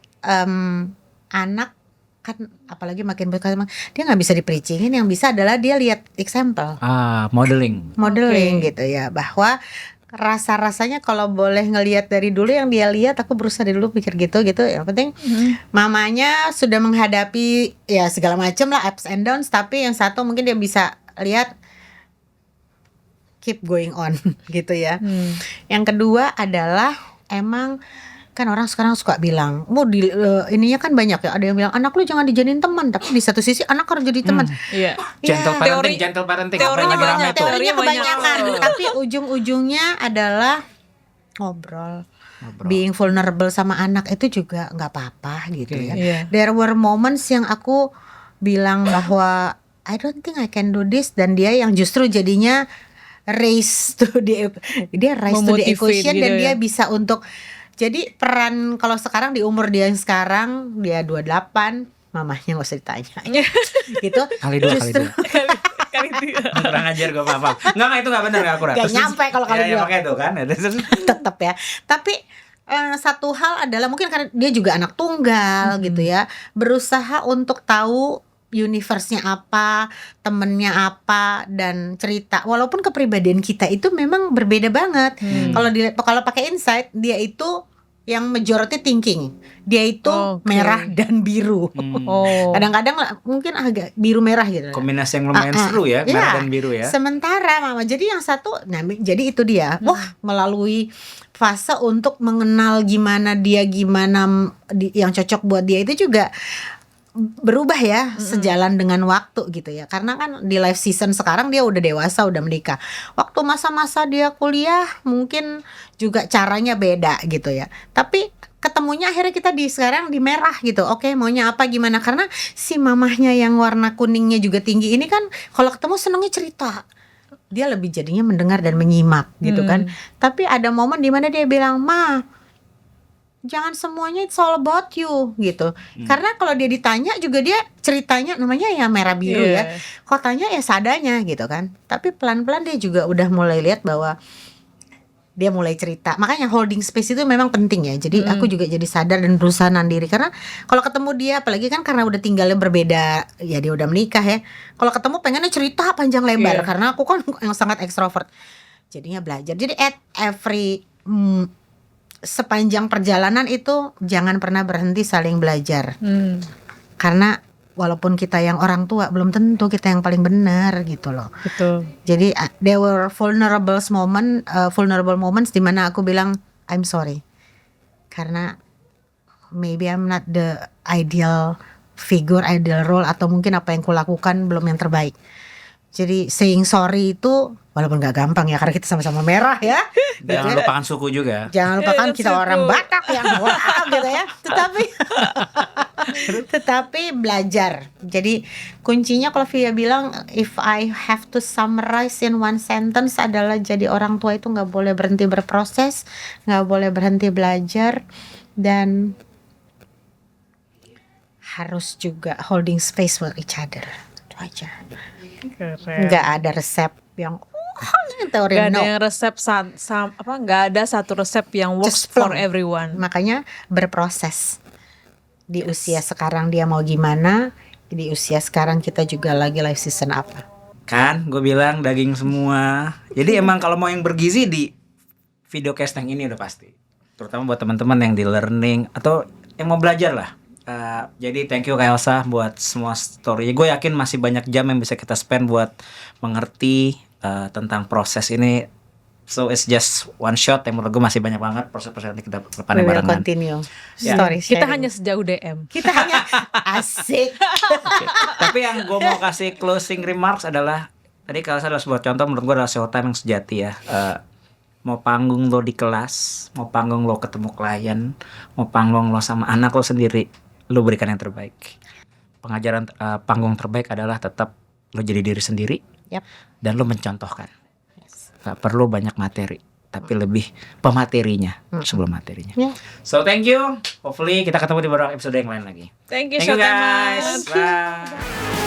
anak kan apalagi makin berkembang, dia nggak bisa di-preachingin, yang bisa adalah dia lihat example, modeling gitu ya, bahwa rasa-rasanya kalau boleh ngelihat dari dulu yang dia lihat, aku berusaha dari dulu pikir gitu. Yang penting mamanya sudah menghadapi ya segala macam lah, ups and downs, tapi yang satu mungkin dia bisa lihat keep going on gitu ya. Yang kedua adalah emang kan orang sekarang suka bilang, ininya kan banyak ya, ada yang bilang anak lu jangan dijadiin teman, tapi di satu sisi anak harus jadi teman. Gentle parenting teorinya kebanyakan, tapi ujung-ujungnya adalah ngobrol. Being vulnerable sama anak itu juga nggak apa-apa gitu ya. There were moments yang aku bilang bahwa I don't think I can do this, dan dia yang justru jadinya rise to the equation gitu, dan dia bisa untuk jadi peran. Kalau sekarang di umur dia yang sekarang, dia 28, mamahnya gak usah ditanya gitu. Kali dua kurang ajar gue, maaf. Enggak, itu gak benar, gak akurat. Gak nyampe kalau kali dua. Makanya itu kan tetap ya. Tapi satu hal adalah mungkin karena dia juga anak tunggal gitu ya, berusaha untuk tahu universe-nya apa, temennya apa, dan cerita. Walaupun kepribadian kita itu memang berbeda banget. Kalau pakai insight, dia itu yang majority thinking, dia itu merah dan biru. Kadang-kadang mungkin agak biru merah gitu. Kombinasi yang lumayan seru ya, merah dan biru ya. Sementara mama jadi yang satu, jadi itu dia. Melalui fase untuk mengenal gimana yang cocok buat dia itu juga berubah ya, sejalan dengan waktu gitu ya. Karena kan di life season sekarang dia udah dewasa, udah menikah. Waktu masa-masa dia kuliah mungkin juga caranya beda gitu ya. Tapi ketemunya akhirnya kita sekarang di merah gitu. Oke, maunya apa gimana? Karena si mamahnya yang warna kuningnya juga tinggi ini kan kalau ketemu senengnya cerita. Dia lebih jadinya mendengar dan menyimak gitu kan. Tapi ada momen dimana dia bilang, "Ma, jangan semuanya it's all about you," gitu. Karena kalau dia ditanya juga dia ceritanya namanya ya merah biru ya. Kalau tanya ya seadanya gitu kan. Tapi pelan-pelan dia juga udah mulai lihat bahwa dia mulai cerita. Makanya holding space itu memang penting ya. Jadi aku juga jadi sadar dan berusaha diri. Karena kalau ketemu dia, apalagi kan karena udah tinggalnya berbeda, ya dia udah menikah ya. Kalau ketemu pengennya cerita panjang lebar. Karena aku kan yang sangat ekstrovert. Jadinya belajar. Jadi at every sepanjang perjalanan itu jangan pernah berhenti saling belajar. Karena walaupun kita yang orang tua, belum tentu kita yang paling benar gitu loh. Betul. Jadi there were vulnerable moments di mana aku bilang I'm sorry. Karena maybe I'm not the ideal figure, ideal role, atau mungkin apa yang kulakukan belum yang terbaik. Jadi saying sorry itu walaupun gak gampang ya, karena kita sama-sama merah ya. Jangan lupakan suku juga. Jangan lupakan kita orang Batak yang wah gitu ya. Tetapi belajar. Jadi kuncinya kalau Via bilang, if I have to summarize in one sentence adalah jadi orang tua itu gak boleh berhenti berproses, gak boleh berhenti belajar, dan harus juga holding space for each other. Itu aja. Nggak ada resep yang teori nggak ada yang resep nggak ada satu resep yang works for everyone. Makanya berproses. Di usia sekarang dia mau gimana, di usia sekarang kita juga lagi life season apa. Kan gue bilang daging semua. Jadi emang kalau mau yang bergizi di video casting ini udah pasti. Terutama buat teman-teman yang di learning atau yang mau belajar lah. Jadi thank you Kak Elsa buat semua story. Gue yakin masih banyak jam yang bisa kita spend buat mengerti tentang proses ini So it's just one shot. Yang menurut gue masih banyak banget proses-proses yang kita We depannya will barengan. continue Ya. story Kita sharing. hanya sejauh DM. Kita hanya asik. Oke. Tapi yang gue mau kasih closing remarks adalah tadi kalau saya adalah sebuah contoh menurut gue adalah showtime yang sejati ya. Mau panggung lo di kelas, mau panggung lo ketemu klien, mau panggung lo sama anak lo sendiri, lo berikan yang terbaik. Pengajaran panggung terbaik adalah tetap lo jadi diri sendiri. Yap. Dan lo mencontohkan. Gak perlu banyak materi, tapi lebih pematerinya sebelum materinya. Ya. So thank you. Hopefully kita ketemu di beberapa episode yang lain lagi. Thank you, Thank you Showtime. guys. Bye.